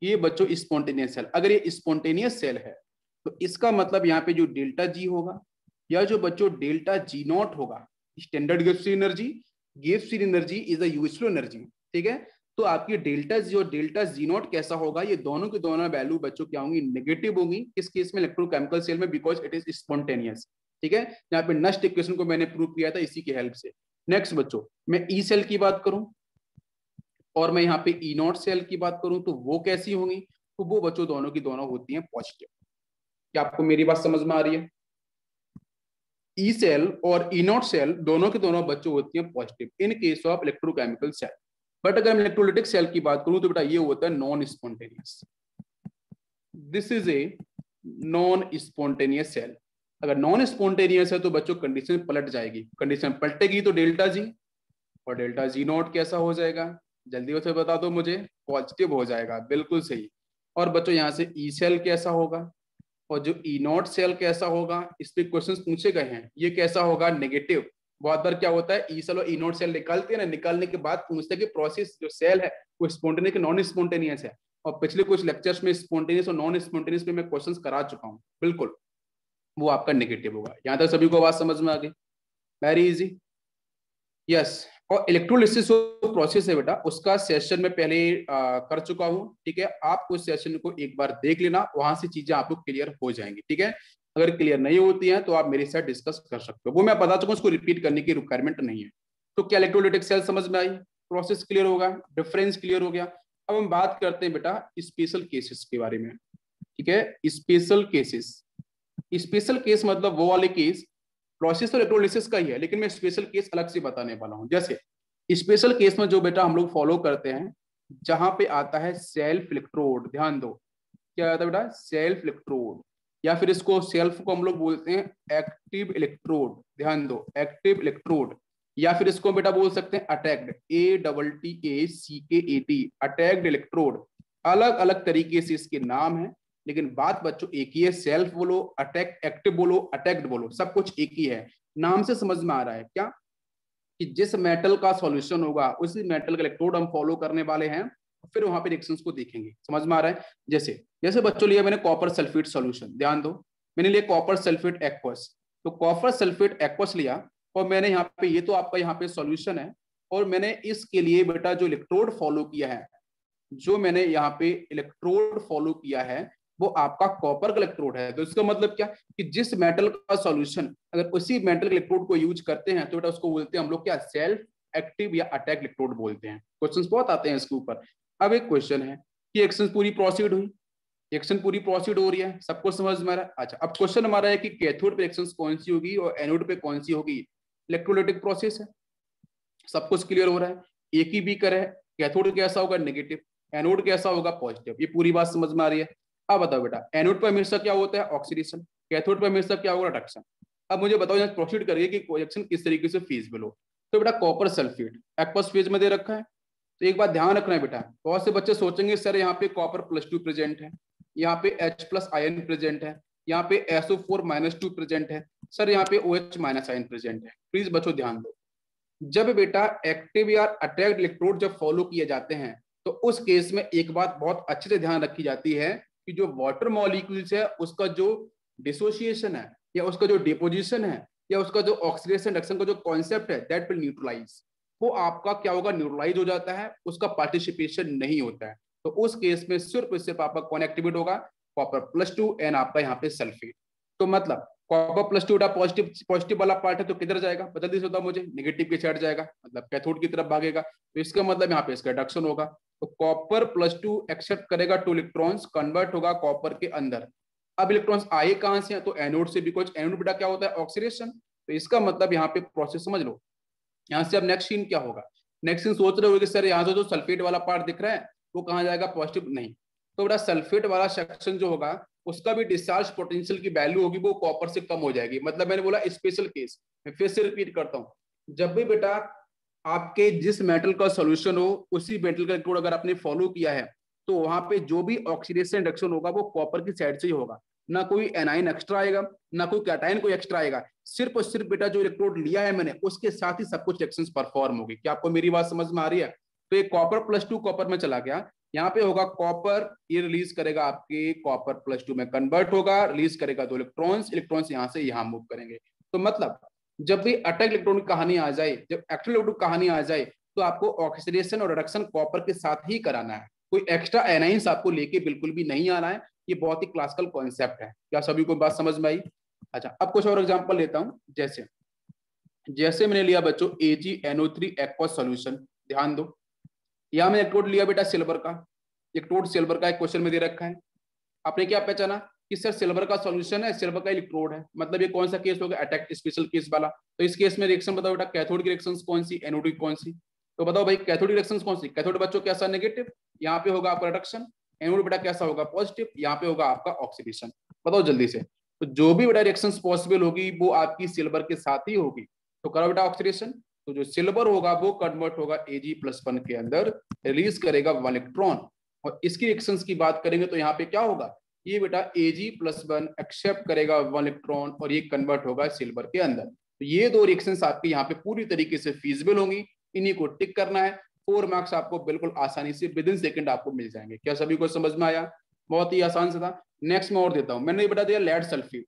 ये बच्चों स्पॉन्टेनियस सेल। अगर ये स्पॉन्टेनियस सेल है तो इसका मतलब यहाँ पे जो डेल्टा जी होगा या जो बच्चों डेल्टा जी नॉट होगा, standard Gibbs free energy is a useful energy, ठीक है। तो आपकी डेल्टा जी और डेल्टा जी नॉट कैसा होगा, ये दोनों की दोनों वैल्यू बच्चों क्या होंगी, नेगेटिव होंगी। किस केस में, इलेक्ट्रोकेमिकल सेल में, बिकॉज इट इज स्पॉन्टेनियस, ठीक है। यहाँ पे नस्ट इक्वेशन को मैंने प्रूव किया था इसी की हेल्प से। नेक्स्ट बच्चों, मैं ई सेल की बात करूं और मैं यहाँ पे ई नॉट सेल की बात करूं तो वो कैसी होंगी, तो वो बच्चों दोनों की दोनों होती हैं पॉजिटिव। क्या आपको मेरी बात समझ में आ रही है, ई सेल और ई नॉट सेल दोनों के दोनों बच्चों होती हैं positive in case of electrochemical cell. But अगर मैं इलेक्ट्रोलाइटिक सेल की बात करूं तो बेटा ये होता है non spontaneous, this is a non spontaneous cell. अगर नॉन स्पॉन्टेनियस है तो बच्चों कंडीशन पलट जाएगी, कंडीशन पलटेगी तो डेल्टा जी और डेल्टा जी नॉट कैसा हो जाएगा, जल्दी से बता दो मुझे, पॉजिटिव हो जाएगा, बिल्कुल सही। और बच्चों यहाँ से ई सेल कैसा होगा और जो ई नॉट सेल कैसा होगा, इस पे क्वेश्चंस पूछे गए हैं, ये कैसा होगा, नेगेटिव। बहुत बार क्या होता है, ई सेल और ई नॉट सेल निकालते हैं ना, निकालने के बाद पूछते हैं कि प्रोसेस जो सेल है वो स्पॉन्टेनियस नॉन स्पॉन्टेनियस है, और पिछले कुछ लेक्चर्स में स्पॉन्टेनियस और नॉन स्पॉन्टेनियस पे मैं क्वेश्चंस करा चुका हूँ, बिल्कुल वो आपका नेगेटिव होगा। यहाँ तक सभी को बात समझ में आ गई, वेरी इजी। यस, और इलेक्ट्रोलिसिस जो प्रोसेस है बेटा उसका सेशन में पहले कर चुका हूं, ठीक है। आप उस सेशन को एक बार देख लेना, वहां से चीजें आपको क्लियर हो जाएंगी, ठीक है। अगर क्लियर नहीं होती हैं तो आप मेरे साथ डिस्कस कर सकते हो, वो मैं बता चुका हूं, उसको रिपीट करने की रिक्वायरमेंट नहीं है। तो क्या इलेक्ट्रोलाइटिक सेल समझ में आई, प्रोसेस क्लियर होगा, डिफरेंस क्लियर हो गया। अब हम बात करते हैं बेटा स्पेशल केसेस के बारे में, ठीक है। स्पेशल केसेस, स्पेशल केस मतलब वो वाले केस, प्रोसेस तो इलेक्ट्रोलिसिस का ही है लेकिन मैं स्पेशल केस अलग से बताने वाला हूं। जैसे स्पेशल केस में जो बेटा हम लोग फॉलो करते हैं, जहां पे आता है सेल्फ इलेक्ट्रोड, ध्यान दो क्या आता है बेटा, सेल्फ इलेक्ट्रोड, या फिर इसको सेल्फ को हम लोग बोलते हैं एक्टिव इलेक्ट्रोड, ध्यान दो एक्टिव इलेक्ट्रोड, या फिर इसको बेटा बोल सकते हैं अटैक्ड, ATTACKED, अटैक्ड इलेक्ट्रोड। अलग अलग तरीके से इसके नाम है लेकिन बात बच्चों एक ही है, सेल्फ बोलो, अटैक, एक्टिव बोलो, अटैक्ड बोलो, सब कुछ एक ही है। नाम से समझ में आ रहा है क्या, कि जिस मेटल का सॉल्यूशन होगा उसी मेटल का इलेक्ट्रोड हम फॉलो करने वाले हैं, फिर वहां पे रिएक्शंस को देखेंगे। समझ में आ रहा है, जैसे जैसे बच्चों लिया मैंने कॉपर सल्फेट सॉल्यूशन, ध्यान दो मैंने लिया कॉपर सल्फेट एक्वस, तो कॉपर सल्फेट एक्वस लिया और मैंने यहाँ पे, ये तो आपका यहाँ पे सॉल्यूशन है, और मैंने इसके लिए बेटा जो इलेक्ट्रोड फॉलो किया है जो मैंने यहाँ पे इलेक्ट्रोड फॉलो किया है वो आपका कॉपर का इलेक्ट्रोड है। तो इसका मतलब क्या कि जिस मेटल का सॉल्यूशन अगर उसी मेटल के इलेक्ट्रोड को यूज करते हैं तो बेटा उसको बोलते हैं हम लोग क्या, सेल्फ एक्टिव या अटैक इलेक्ट्रोड बोलते हैं। क्वेश्चंस बहुत आते हैं इसके ऊपर। अब एक क्वेश्चन है कि एक्शन पूरी प्रोसीड हुई, एक्शन पूरी प्रोसीड हो रही है, सबको समझ में आ रहा है। अच्छा, अब क्वेश्चन हमारा है कि कैथोड पे एक्शन कौन सी होगी और एनोड पे कौन सी होगी। इलेक्ट्रोलाइटिक प्रोसेस है, सब कुछ क्लियर हो रहा है। एक ही बीकर है, कैथोड कैसा होगा, नेगेटिव, एनोड कैसा होगा, पॉजिटिव। ये पूरी बात समझ में आ रही है। अब बताओ बेटा, एनोड पर हमेशा क्या होता है, ऑक्सीडेशन, कैथोड पर हमेशा क्या होगा, रिडक्शन। अब मुझे बताओ यहाँ प्रोसीड करिए कि रिएक्शन किस तरीके से फीजिबल हो। तो बेटा कॉपर सल्फेट एक्वस फेज में दे रखा है। तो एक बात ध्यान रखना है बेटा, बहुत से बच्चे सोचेंगे सर यहाँ पे कॉपर +2 प्रेजेंट है, यहाँ पे H+ आयन प्रेजेंट है, यहाँ पे SO4-2 प्रेजेंट है, सर यहाँ पे OH- आयन प्रेजेंट है। प्लीज बच्चों ध्यान दो, जब बेटा एक्टिव या अटैक्ड इलेक्ट्रोड जब फॉलो किए जाते हैं तो उस केस में एक बात बहुत अच्छे से ध्यान रखी जाती है कि जो वाटर मॉलिक्यूल्स है उसका जो डिसोसिएशन है या उसका जो डिपोजिशन है या उसका जो ऑक्सीडेशन रिडक्शन का जो कॉन्सेप्ट है दैट विल न्यूट्रलाइज, वो आपका क्या होगा, न्यूट्रलाइज हो जाता है, उसका पार्टिसिपेशन नहीं होता है। तो उस केस में सिर्फ आपका कौन एक्टिवेट होगा, कॉपर+2 एंड आपका यहाँ पे सल्फेट। तो मतलब कॉपर+2 पॉजिटिव पॉजिटिव वाला पार्ट है तो किधर जाएगा, जल्दी से बताओ मुझे, नेगेटिव के साइड जाएगा, मतलब कैथोड की तरफ भागेगा। तो इसका मतलब यहाँ पे इसका रिडक्शन होगा। तो कॉपर+2 एक्सेप्ट करेगा 2 इलेक्ट्रॉन्स, कन्वर्ट होगा कॉपर के अंदर। अब इलेक्ट्रॉन्स आए कहां से, तो एनोड से, बिकॉज एनोड बेटा क्या होता है, ऑक्सीडेशन। तो इसका मतलब यहाँ पे प्रोसेस समझ लो। यहाँ से अब नेक्स्ट सीन क्या होगा, नेक्स्ट सीन सोच रहे हो कि सर यहाँ से जो सल्फेट वाला पार्ट दिख रहा है वो कहाँ जाएगा, पॉजिटिव। नहीं, तो बेटा सल्फेट वाला सेक्शन जो होगा उसका भी डिस्चार्ज पोटेंशियल की वैल्यू होगी वो कॉपर से कम हो जाएगी। मतलब मैंने बोला स्पेशल केस, मैं फिर से रिपीट करता हूँ, जब भी बेटा आपके जिस मेटल का सॉल्यूशन हो उसी मेटल का इलेक्ट्रोड अगर आपने फॉलो किया है तो वहां पे जो भी ऑक्सीडेशन रिडक्शन होगा वो कॉपर की साइड से ही होगा। ना कोई एनाइन एक्स्ट्रा आएगा, ना कोई कैटाइन कोई एक्स्ट्रा आएगा, सिर्फ और सिर्फ बेटा जो इलेक्ट्रोड लिया है मैंने उसके साथ ही सब कुछ रिएक्शंस परफॉर्म होगी। क्या आपको मेरी बात समझ में आ रही है। तो ये कॉपर+2 कॉपर में चला गया, यहाँ पे होगा कॉपर, ये रिलीज करेगा आपके कॉपर+2 में कन्वर्ट होगा, रिलीज करेगा 2 इलेक्ट्रॉन्स, इलेक्ट्रॉन्स यहाँ से यहाँ मूव करेंगे। तो मतलब जब भी अटैक इलेक्ट्रॉन की कहानी आ जाए, जब एक्टिव इलेक्ट्रॉन कहानी आ जाए तो आपको ऑक्सीडेशन और रिडक्शन कॉपर के साथ ही कराना है, कोई एक्स्ट्रा एनाइंस आपको लेके बिल्कुल भी नहीं आना है। ये बहुत ही क्लासिकल कॉन्सेप्ट है। क्या सभी को बात समझ में आई। अच्छा, अब कुछ और एग्जांपल लेता हूं। जैसे जैसे मैंने लिया बच्चों AgNO3 एक्वस सॉल्यूशन, ध्यान दो, यहां मैंने इलेक्ट्रोड लिया बेटा सिल्वर का, इलेक्ट्रोड सिल्वर का एक क्वेश्चन में दे रखा है। आपने क्या पहचाना कि सर सिल्वर का सॉल्यूशन है, सिल्वर का इलेक्ट्रोड है, मतलब ये कौन सा केस होगा, अटैक स्पेशल केस वाला। तो इस केस में रिएक्शन बताओ बेटा, कैथोड की रिएक्शंस कौन सी, एनोड की कौन सी। तो बताओ भाई कैथोड की रिएक्शंस कौन सी, कैथोड बच्चों कैसा, नेगेटिव, यहाँ पे होगा आपका रिडक्शन। एनोड बेटा कैसा होगा, पॉजिटिव, यहाँ पे होगा आपका ऑक्सीडेशन। बताओ जल्दी से। तो जो भी बेटा रिएक्शंस पॉसिबल होगी वो आपकी सिल्वर के साथ ही होगी। तो करो बेटा ऑक्सीडेशन, तो जो सिल्वर होगा वो कन्वर्ट होगा Ag+1 के अंदर, रिलीज करेगा 1 इलेक्ट्रॉन। और इसकी रिएक्शंस की बात करेंगे तो यहाँ पे क्या होगा, ये बेटा Ag+1 एक्सेप्ट करेगा 1 इलेक्ट्रॉन और ये कन्वर्ट होगा सिल्वर के अंदर। तो ये दो रिएक्शंस आपके यहाँ पे पूरी तरीके से फीजिबल होंगी, इन्हीं को टिक करना है। 4 मार्क्स आपको बिल्कुल आसानी से विद इन सेकंड आपको मिल जाएंगे। क्या सभी को समझ में आया, बहुत ही आसान से था। नेक्स्ट में और देता हूं, मैंने बता दिया लेड सल्फेट,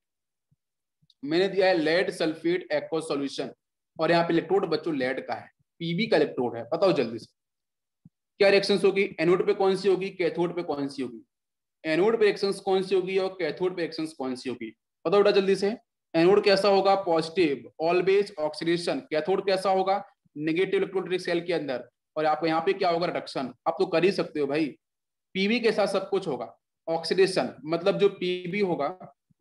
मैंने दिया है लेड सल्फेट एक्वस सॉल्यूशन, और यहाँ पे इलेक्ट्रोड बच्चों लेड का है, पीबी का इलेक्ट्रोड है। बताओ जल्दी से क्या रिएक्शंस होगी, एनोड पे कौन सी होगी, कैथोड पे कौन सी होगी। एनोड पे रिएक्शंस कौन सी होगी और कैथोड पे रिएक्शंस कौन सी होगी, बताओ बेटा जल्दी से। एनोड कैसा होगा, पॉजिटिव, ऑलवेज ऑक्सीडेशन। कैथोड कैसा होगा, नेगेटिव इलेक्ट्रोलाइटिक सेल के अंदर, और आपको यहाँ पे क्या होगा, रिडक्शन। आप तो कर ही सकते हो भाई, पीबी के साथ सब कुछ होगा। ऑक्सीडेशन मतलब जो पीबी होगा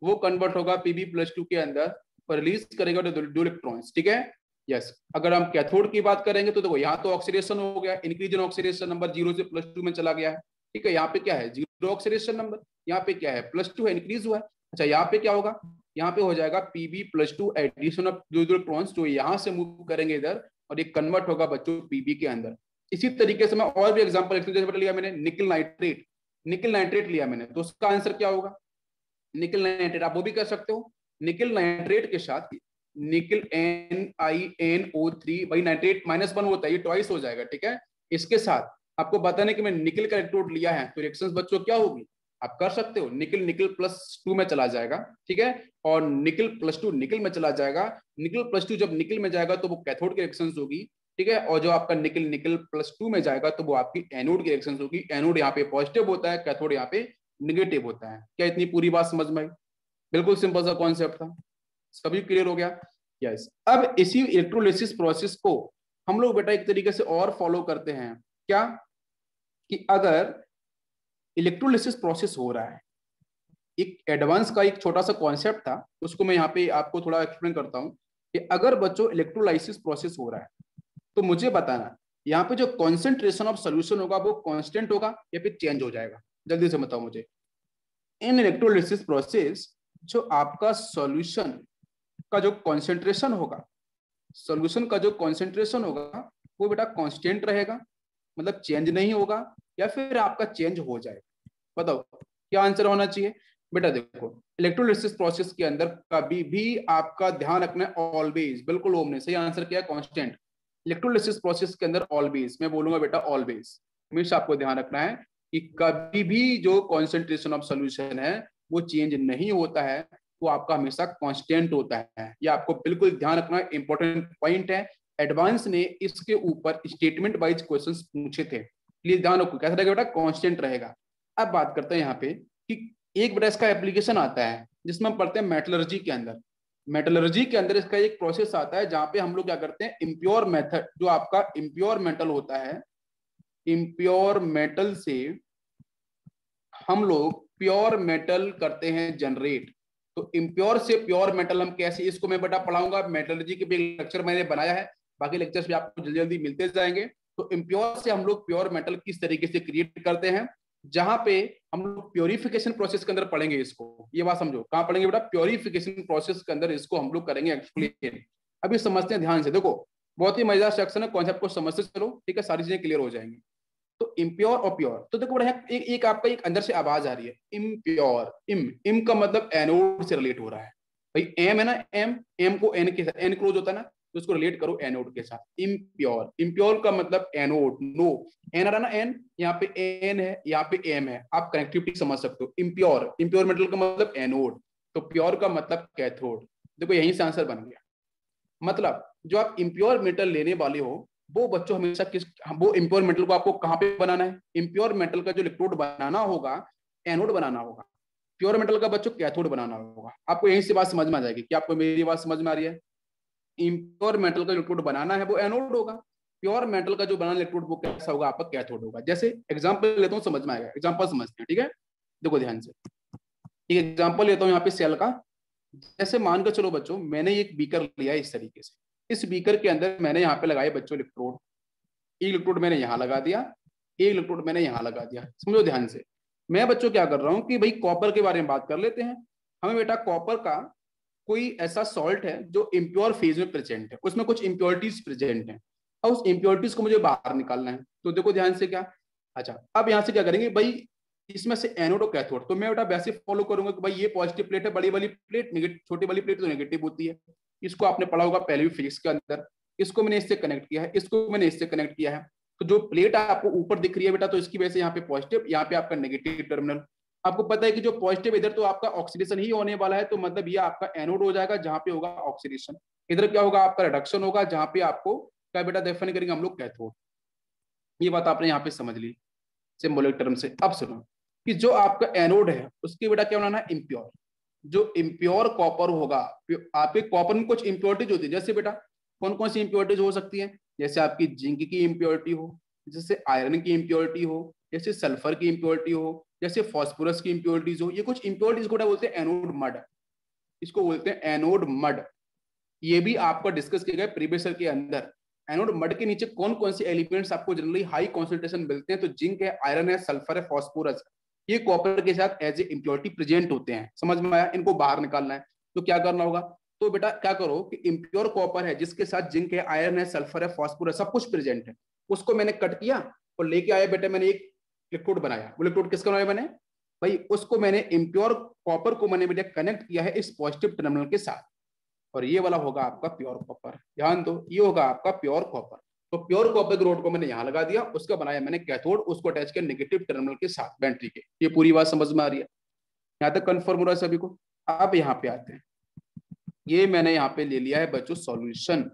वो कन्वर्ट होगा Pb+2 के अंदर और रिलीज करेगा 2 इलेक्ट्रॉन्स, ठीक है। यस, अगर हम कैथोड की बात करेंगे तो देखो यहाँ तो ऑक्सीडेशन हो गया, इंक्रीज इन ऑक्सीडेशन नंबर 0 से +2 में चला गया है, ठीक है। यहाँ पे क्या है, 0 ऑक्सीडेशन नंबर, यहाँ पे क्या है, +2 है, इंक्रीज हुआ है। अच्छा, यहाँ पे क्या होगा, यहाँ पे हो जाएगा Pb+2 एडिशन ऑफ 2 इलेक्ट्रॉन्स जो यहाँ से मूव करेंगे इधर, और ये कन्वर्ट होगा बच्चों पीबी के अंदर। इसी तरीके से मैं और भी एग्जांपल जैसे लिया मैंने निकल नाइट्रेट, निकल नाइट्रेट लिया मैंने, तो उसका आंसर क्या होगा, निकल नाइट्रेट। आप वो भी कर सकते हो, निकल नाइट्रेट के साथ निकल NiNO3, भाई नाइट्रेट -1 होता है, ये ट्वाइस हो जाएगा, ठीक है। इसके साथ आपको बताने कि मैं निकल का इलेक्ट्रोड लिया है तो रिएक्शंस बच्चों क्या होगी, आप कर सकते हो, निकल निकल +2 में चला जाएगा, ठीक है, और निकल +2 निकल में चला जाएगा। निकल +2 जब निकल में जाएगा तो वो कैथोड की रिएक्शंस होगी, ठीक है। और जो आपका निकल निकल +2 में जाएगा तो वो आपकी एनोड की रिएक्शन होगी। एनोड यहाँ पे पॉजिटिव होता है, कैथोड यहाँ पे निगेटिव होता है। क्या इतनी पूरी बात समझ में आई? बिल्कुल सिंपल सा कॉन्सेप्ट था, सभी क्लियर हो गया? यस। अब इसी इलेक्ट्रोलिसिस प्रोसेस को हम लोग बेटा एक तरीके से और फॉलो करते हैं। क्या कि अगर इलेक्ट्रोलिसिस प्रोसेस हो रहा है, एक एडवांस का एक छोटा सा कॉन्सेप्ट था, उसको मैं यहाँ पे आपको थोड़ा एक्सप्लेन करता हूँ कि अगर बच्चों इलेक्ट्रोलाइसिस प्रोसेस हो रहा है तो मुझे बताना यहाँ पे जो कॉन्सेंट्रेशन ऑफ सोल्यूशन होगा वो कांस्टेंट होगा या फिर चेंज हो जाएगा? जल्दी से बताओ मुझे। इन इलेक्ट्रोलिसिस प्रोसेस जो आपका सॉल्यूशन का जो कॉन्सेंट्रेशन होगा, सॉल्यूशन का जो कॉन्सेंट्रेशन होगा वो बेटा कांस्टेंट रहेगा, मतलब चेंज नहीं होगा, या फिर आपका चेंज हो जाएगा? बताओ क्या आंसर होना चाहिए? बेटा देखो, इलेक्ट्रोलिसिस प्रोसेस के अंदर कभी भी आपका ध्यान रखना है ऑलवेज, बिल्कुल ओमने सही आंसर क्या है? कांस्टेंट। इलेक्ट्रोलिसिस प्रोसेस के अंदर ऑलवेज, मैं बोलूंगा बेटा ऑलवेज, हमेशा आपको ध्यान रखना है कि कभी भी जो कॉन्सेंट्रेशन ऑफ सोल्यूशन है वो चेंज नहीं होता है, वो आपका हमेशा कांस्टेंट होता है। ये आपको बिल्कुल ध्यान रखना, इंपॉर्टेंट पॉइंट है। एडवांस ने इसके ऊपर स्टेटमेंट वाइज क्वेश्चंस पूछे थे, प्लीज ध्यान रखो कैसा रहेगा बेटा? कांस्टेंट रहेगा। अब बात करते हैं यहाँ पे कि एक बेटा इसका एप्लीकेशन आता है जिसमें हम पढ़ते हैं मेटलर्जी के अंदर। मेटलर्जी के अंदर इसका एक प्रोसेस आता है जहां पे हम लोग क्या करते हैं, इम्प्योर मेथड, जो आपका इम्प्योर मेटल होता है, इम्प्योर मेटल से हम लोग प्योर मेटल करते हैं जनरेट। तो इम्प्योर से प्योर मेटल हम कैसे, इसको मैं बेटा पढ़ाऊंगा, मेटलर्जी के भी लेक्चर मैंने बनाया है, बाकी लेक्चर्स भी आपको जल्दी जल्दी मिलते जाएंगे। तो इम्प्योर से हम लोग प्योर मेटल किस तरीके से क्रिएट करते हैं, जहां पे हम लोग प्योरिफिकेशन प्रोसेस के अंदर पढ़ेंगे इसको। ये बात समझो, कहां पढ़ेंगे बेटा? प्योरिफिकेशन प्रोसेस के अंदर इसको हम लोग करेंगे एक्सप्लेन। अभी समझते हैं ध्यान से, देखो बहुत ही मजेदार सेक्शन है, कॉन्सेप्ट को समझते चलो, ठीक है, सारी चीजें क्लियर हो जाएंगी। तो इम्प्योर और प्योर, तो देखो बड़ा एक आपका एक अंदर से आवाज आ रही है इम्प्योर, इम का मतलब एनोड से रिलेट हो रहा है भाई, एम है ना, एम को एन के साथ, एन क्लोज होता है ना, तो उसको रिलेट करो एनोड के साथ। इम्प्योर, इम्प्योर का मतलब एनोड, नो, एन आ रहा ना, एन यहाँ पे एन है, यहाँ पे एम है, आप कनेक्टिविटी समझ सकते हो। इम्प्योर, इम्प्योर मेटल का मतलब एनोड, तो प्योर का मतलब कैथोड। देखो यहीं से आंसर बन गया। मतलब जो आप इम्प्योर मेटल लेने वाले हो वो बच्चों हमेशा वो इम्प्योर मेटल को आपको कहां पे बनाना है? इम्प्योर मेटल का जो इलेक्ट्रोड बनाना होगा, एनोड बनाना होगा। प्योर मेटल का बच्चों कैथोड बनाना होगा। आपको यहीं से बात समझ में आ जाएगी। क्या आपको मेरी बात समझ में आ रही है? इम्प्योर मेटल का इलेक्ट्रोड बनाना है वो एनोड होगा, प्योर मेटल का जो बनाना इलेक्ट्रोड वो कैसा होगा? आपका कैथोड होगा। जैसे एग्जाम्पल लेता हूँ, समझ में आएगा, एग्जाम्पल समझते हैं, ठीक है? देखो ध्यान से, एक एग्जाम्पल लेता हूँ यहाँ पे सेल का। जैसे मानकर चलो बच्चों, मैंने एक बीकर लिया इस तरीके से, इस बीकर के अंदर मैंने यहाँ पे लगाए बच्चों इलेक्ट्रोड, एक इलेक्ट्रोड मैंने यहाँ लगा दिया, एक इलेक्ट्रोड मैंने यहाँ लगा दिया। समझो ध्यान से, मैं बच्चों क्या कर रहा हूँ कि भाई कॉपर के बारे में बात कर लेते हैं। हमें बेटा कॉपर का कोई ऐसा सॉल्ट है जो इम्प्योर फेज में प्रेजेंट है, उसमें कुछ इम्प्योरिटीज प्रेजेंट है, और उस इम्प्योरिटीज को मुझे बाहर निकालना है। तो देखो ध्यान से क्या, अच्छा अब यहाँ से क्या करेंगे भाई, इसमें से एनोड और कैथोड, तो मैं बेटा वैसे फॉलो करूंगा कि भाई ये पॉजिटिव प्लेट है, बड़ी वाली प्लेट, छोटी वाली प्लेट तो नेगेटिव होती है। इसको आपने पढ़ा होगा पहले भी फिजिक्स के अंदर। इसको मैंने इससे कनेक्ट किया है, इसको मैंने इससे कनेक्ट किया है, तो जो प्लेट आपको ऊपर दिख रही है बेटा, तो इसकी वजह से यहाँ पे पॉजिटिव, यहाँ पे आपका नेगेटिव टर्मिनल। आपको पता है कि जो पॉजिटिव इधर तो आपका ऑक्सीडेशन ही होने वाला है, तो मतलब ये आपका एनोड हो जाएगा जहां पे होगा ऑक्सीडेशन। इधर क्या होगा? आपका रिडक्शन होगा, जहां पे आपको क्या बेटा डेफाइन करेंगे हम लोग? कैथोड। ये बात आपने यहाँ पे समझ ली सिंबॉलिक टर्म से। अब सुनो कि जो आपका एनोड है उसकी बेटा क्या बनाना है? इम्प्योर। जो इम्प्योर कॉपर होगा, आपके कॉपर में कुछ इम्प्योरिटीज होती है, जैसे बेटा कौन कौन सी इम्प्योरिटीज हो सकती है? जैसे आपकी जिंक की इम्प्योरिटी हो, जैसे आयरन की इम्प्योरिटी हो, जैसे सल्फर की इम्प्योरिटी हो, जैसे फॉस्फोरस की इम्प्योरिटीज हो। ये कुछ इम्प्योरिटीज को बोलते हैं एनोड मड, इसको बोलते हैं एनोड मड। ये भी आपका डिस्कस किया गया प्रीवियस ईयर के अंदर। एनोड मड के नीचे कौन कौन से एलिमेंट्स आपको जनरली हाई कॉन्सेंट्रेशन मिलते हैं? तो जिंक है, आयरन है, सल्फर है, फॉस्फोरस। ये कॉपर के साथ एज ए इम्प्योरिटी प्रेजेंट होते हैं। समझ में आया? इनको बाहर निकालना है तो क्या करना होगा? तो बेटा क्या करो कि इम्प्योर कॉपर है जिसके साथ जिंक है, आयरन है, सल्फर है, फॉस्फोरस, सब कुछ प्रेजेंट है, उसको मैंने कट किया और लेके आया बेटा, मैंने एक इलेक्ट्रोड बनाया। वो इलेक्ट्रोड किसका बनाया मैंने? भाई उसको मैंने इम्प्योर कॉपर को मैंने बेटा कनेक्ट किया है इस पॉजिटिव टर्मिनल के साथ, और ये वाला होगा आपका प्योर कॉपर। ध्यान दो, ये होगा आपका प्योर कॉपर। तो प्योर कॉपर रोड को मैंने यहाँ लगा दिया, उसका बनाया मैंने कैथोड, उसको अटैच किया नेगेटिव टर्मिनल के साथ बैटरी के। ये पूरी बात समझ में आ रही है? यहाँ तक कन्फर्म हो रहा है सभी को? अब यहाँ पे आते हैं, ये मैंने यहाँ पे ले लिया है बच्चों सॉल्यूशन,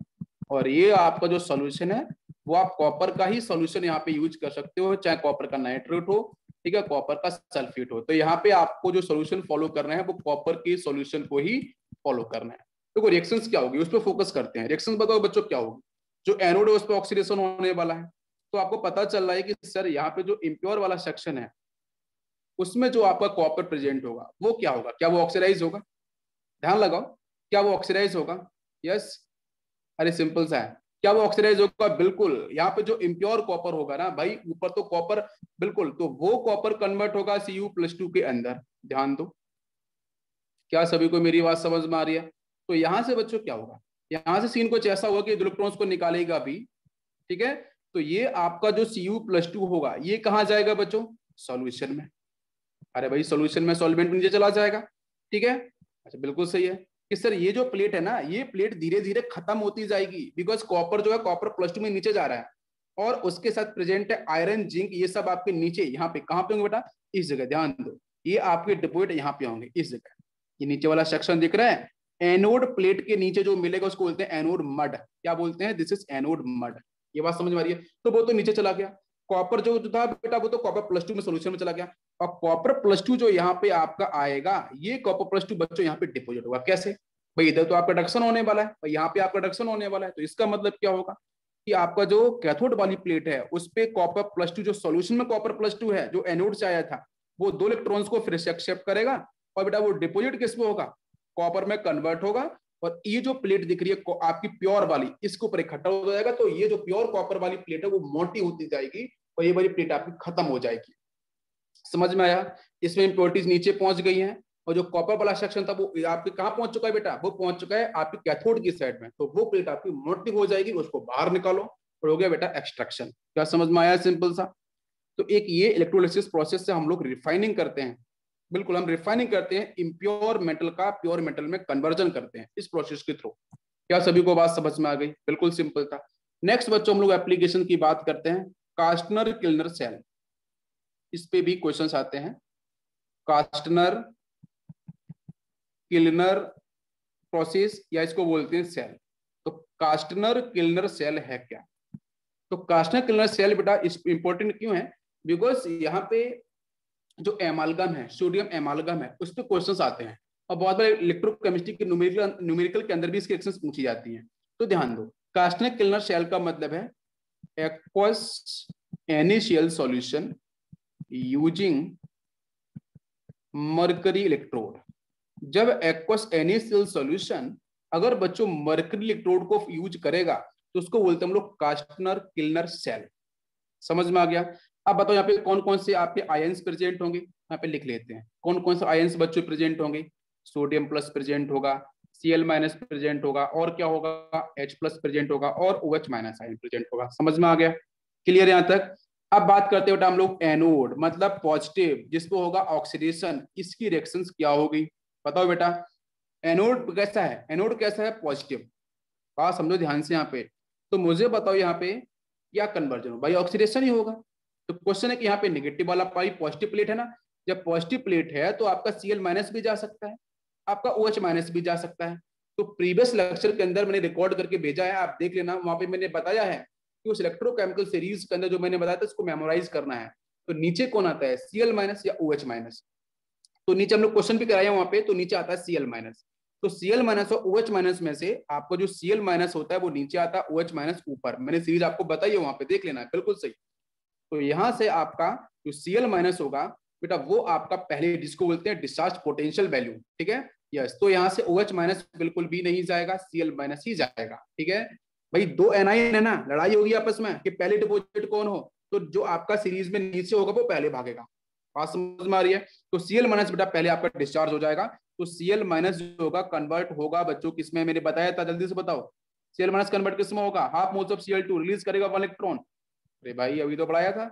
और ये आपका जो सोल्यूशन है वो आप कॉपर का ही सोल्यूशन यहाँ पे यूज कर सकते हो, चाहे कॉपर का नाइट्रेट हो, ठीक है, कॉपर का सल्फेट हो। तो यहाँ पे आपको जो सोल्यूशन फॉलो करना है वो कॉपर के सोल्यूशन को ही फॉलो करना है। देखो रिएक्शंस क्या होगी उस पर फोकस करते हैं। रिएक्शंस बताओ बच्चों क्या होगी। जो एनोड है उस पर ऑक्सीडेशन होने वाला है। तो आपको पता चल रहा है कि सर यहाँ पे जो इम्प्योर वाला सेक्शन है उसमें जो आपका कॉपर प्रेजेंट होगा वो क्या होगा, क्या वो ऑक्सीडाइज होगा? ध्यान लगाओ, क्या वो ऑक्सीडाइज होगा? यस, अरे सिंपल सा है, क्या वो ऑक्सीडाइज होगा? बिल्कुल। यहाँ पे जो इम्प्योर कॉपर होगा ना भाई, ऊपर तो कॉपर, बिल्कुल, तो वो कॉपर कन्वर्ट होगा Cu+2 के अंदर। ध्यान दो, क्या सभी को मेरी बात समझ में आ रही है? तो यहां से बच्चों क्या होगा, यहां से सीन कुछ ऐसा होगा कि इलेक्ट्रॉन्स को निकालेगा भी, ठीक है। तो ये आपका जो Cu+2 होगा ये कहाँ जाएगा बच्चों? सॉल्यूशन में। अरे भाई सॉल्यूशन में सॉल्वेंट नीचे चला जाएगा, ठीक है। अच्छा बिल्कुल सही है कि सर ये जो प्लेट है ना, ये प्लेट धीरे धीरे खत्म होती जाएगी, बिकॉज कॉपर जो है Cu+2 में नीचे जा रहा है, और उसके साथ प्रेजेंट है आयरन, जिंक, ये सब आपके नीचे यहाँ पे कहाँ पे होंगे बेटा? इस जगह। ध्यान दो, ये आपके डिपोजिट यहाँ पे होंगे इस जगह। ये नीचे वाला सेक्शन दिख रहा है, एनोड प्लेट के नीचे जो मिलेगा उसको बोलते हैं एनोड मड। क्या बोलते हैं? This is anode mud. ये बात समझ में आ रही है? तो वो तो नीचे चला गया। कॉपर जो था बेटा वो तो Cu+2 में सोल्यूशन में चला गया, और Cu+2 जो यहाँ पे आपका आएगा, ये Cu+2 बच्चों यहाँ पे डिपोजिट होगा। कैसे भाई? इधर तो आपका रिडक्शन होने वाला है, यहाँ पे आपका रिडक्शन होने वाला है। तो इसका मतलब क्या होगा कि आपका जो कैथोड वाली प्लेट है उस पे Cu+2 जो सोल्यूशन में Cu+2 है जो एनोड से आया था, वो 2 इलेक्ट्रॉन्स को फिर से एक्सेप्ट करेगा, और बेटा वो डिपोजिट किस में होगा? कॉपर में कन्वर्ट होगा। और ये जो प्लेट दिख रही है आपकी प्योर वाली, इसके ऊपर इकट्ठा हो जाएगा। तो ये जो प्योर कॉपर वाली प्लेट है वो मोटी होती जाएगी, और ये वाली प्लेट आपकी खत्म हो जाएगी। समझ में आया? इसमें इंप्योरिटीज नीचे पहुंच गई हैं, और जो कॉपर वाला सेक्शन था वो आपके कहाँ पहुंच चुका है बेटा? वो पहुंच चुका है आपकी कैथोड की साइड में। तो वो प्लेट आपकी मोटी हो जाएगी, उसको बाहर निकालो और हो गया बेटा एक्सट्रैक्शन। क्या समझ में आया? सिंपल सा। तो एक ये इलेक्ट्रोलिसिस प्रोसेस से हम लोग रिफाइनिंग करते हैं। बिल्कुल, हम रिफाइनिंग करते हैं, इम्प्योर मेटल का प्योर मेटल में कन्वर्जन करते हैं इस प्रोसेस के थ्रू। क्या सभी को बात समझ में आ गई? बिल्कुल सिंपल था। नेक्स्ट बच्चों हम लोग एप्लीकेशन की बात करते हैं, कास्टनर किल्नर सेल। इस पे भी क्वेश्चंस आते हैं। कास्टनर किल्नर प्रोसेस, या इसको बोलते हैं सेल। तो कास्टनर किल्नर सेल है क्या? तो कास्टनर किल्नर सेल बेटा इंपॉर्टेंट क्यों है? बिकॉज यहाँ पे जो एमालगम है, सोडियम एमालगम है, उस पर क्वेश्चंस आते हैं, और बहुत बार इलेक्ट्रोकेमिस्ट्री के न्यूमेरिकल के अंदर भी इसके क्वेश्चंस पूछी जाती हैं। तो ध्यान दो, कास्टनर किल्नर सेल का मतलब है aqueous initial solution using mercury electrode. जब एक्वस इनिशियल सॉल्यूशन अगर बच्चों मर्करी इलेक्ट्रोड को यूज करेगा तो उसको बोलते हैं हम लोग कास्टनर किल्नर सेल। समझ में आ गया? अब बताओ यहाँ पे कौन कौन से आपके आयंस प्रेजेंट होंगे, यहाँ पे लिख लेते हैं कौन कौन से आयंस बच्चों प्रेजेंट होंगे। सोडियम प्लस प्रेजेंट होगा, Cl- प्रेजेंट होगा, और क्या होगा? H+ प्रेजेंट होगा, और OH- आयन प्रेजेंट होगा। समझ में आ गया? क्लियर यहाँ तक? अब बात करते हैं बेटा हम लोग एनोड, मतलब पॉजिटिव जिसपे होगा ऑक्सीडेशन, इसकी रिएक्शंस क्या होगी? बताओ बेटा। एनोड कैसा है? एनोड कैसा है? पॉजिटिव। बात समझो ध्यान से यहाँ पे। तो मुझे बताओ यहाँ पे क्या कन्वर्जन हो? भाई ऑक्सीडेशन ही होगा। तो क्वेश्चन है कि यहाँ पे नेगेटिव वाला पाई पॉजिटिव प्लेट है ना, जब पॉजिटिव प्लेट है तो आपका Cl- भी जा सकता है, आपका OH- भी जा सकता है। तो प्रीवियस लेक्चर के अंदर मैंने रिकॉर्ड करके भेजा है, आप देख लेना, वहां पे मैंने बताया है कि उस इलेक्ट्रोकेमिकल सीरीज के अंदर जो मैंने बताया था उसको मेमोराइज करना है। तो नीचे कौन आता है? Cl- या OH-। तो नीचे हम लोग क्वेश्चन भी कराया वहां पे, तो नीचे आता है Cl-। तो Cl- और OH- में से आपको जो Cl- होता है वो नीचे आता है, OH- ऊपर। मैंने सीरीज आपको बताई है, वहां पे देख लेना है, बिल्कुल सही। तो यहां से आपका जो Cl- होगा बेटा वो आपका पहले जिसको बोलते हैं डिस्चार्ज पोटेंशियल वैल्यू, ठीक है। यस, तो यहाँ से OH- बिल्कुल भी नहीं जाएगा, Cl- ही जाएगा, ठीक है। भाई दो एनाइन है ना, लड़ाई होगी आपस में कि पहले डिपोजिट कौन हो, तो जो आपका सीरीज में नीचे होगा वो पहले भागेगा। बात समझ में आ रही है? तो Cl- बेटा पहले आपका डिस्चार्ज हो जाएगा। तो Cl- जो होगा कन्वर्ट होगा बच्चों किसमें, मैंने बताया था, जल्दी से बताओ। Cl- कन्वर्ट किसमें होगा? Half moles of Cl2 release करेगा 1 इलेक्ट्रॉन। अरे भाई अभी तो पढ़ाया था।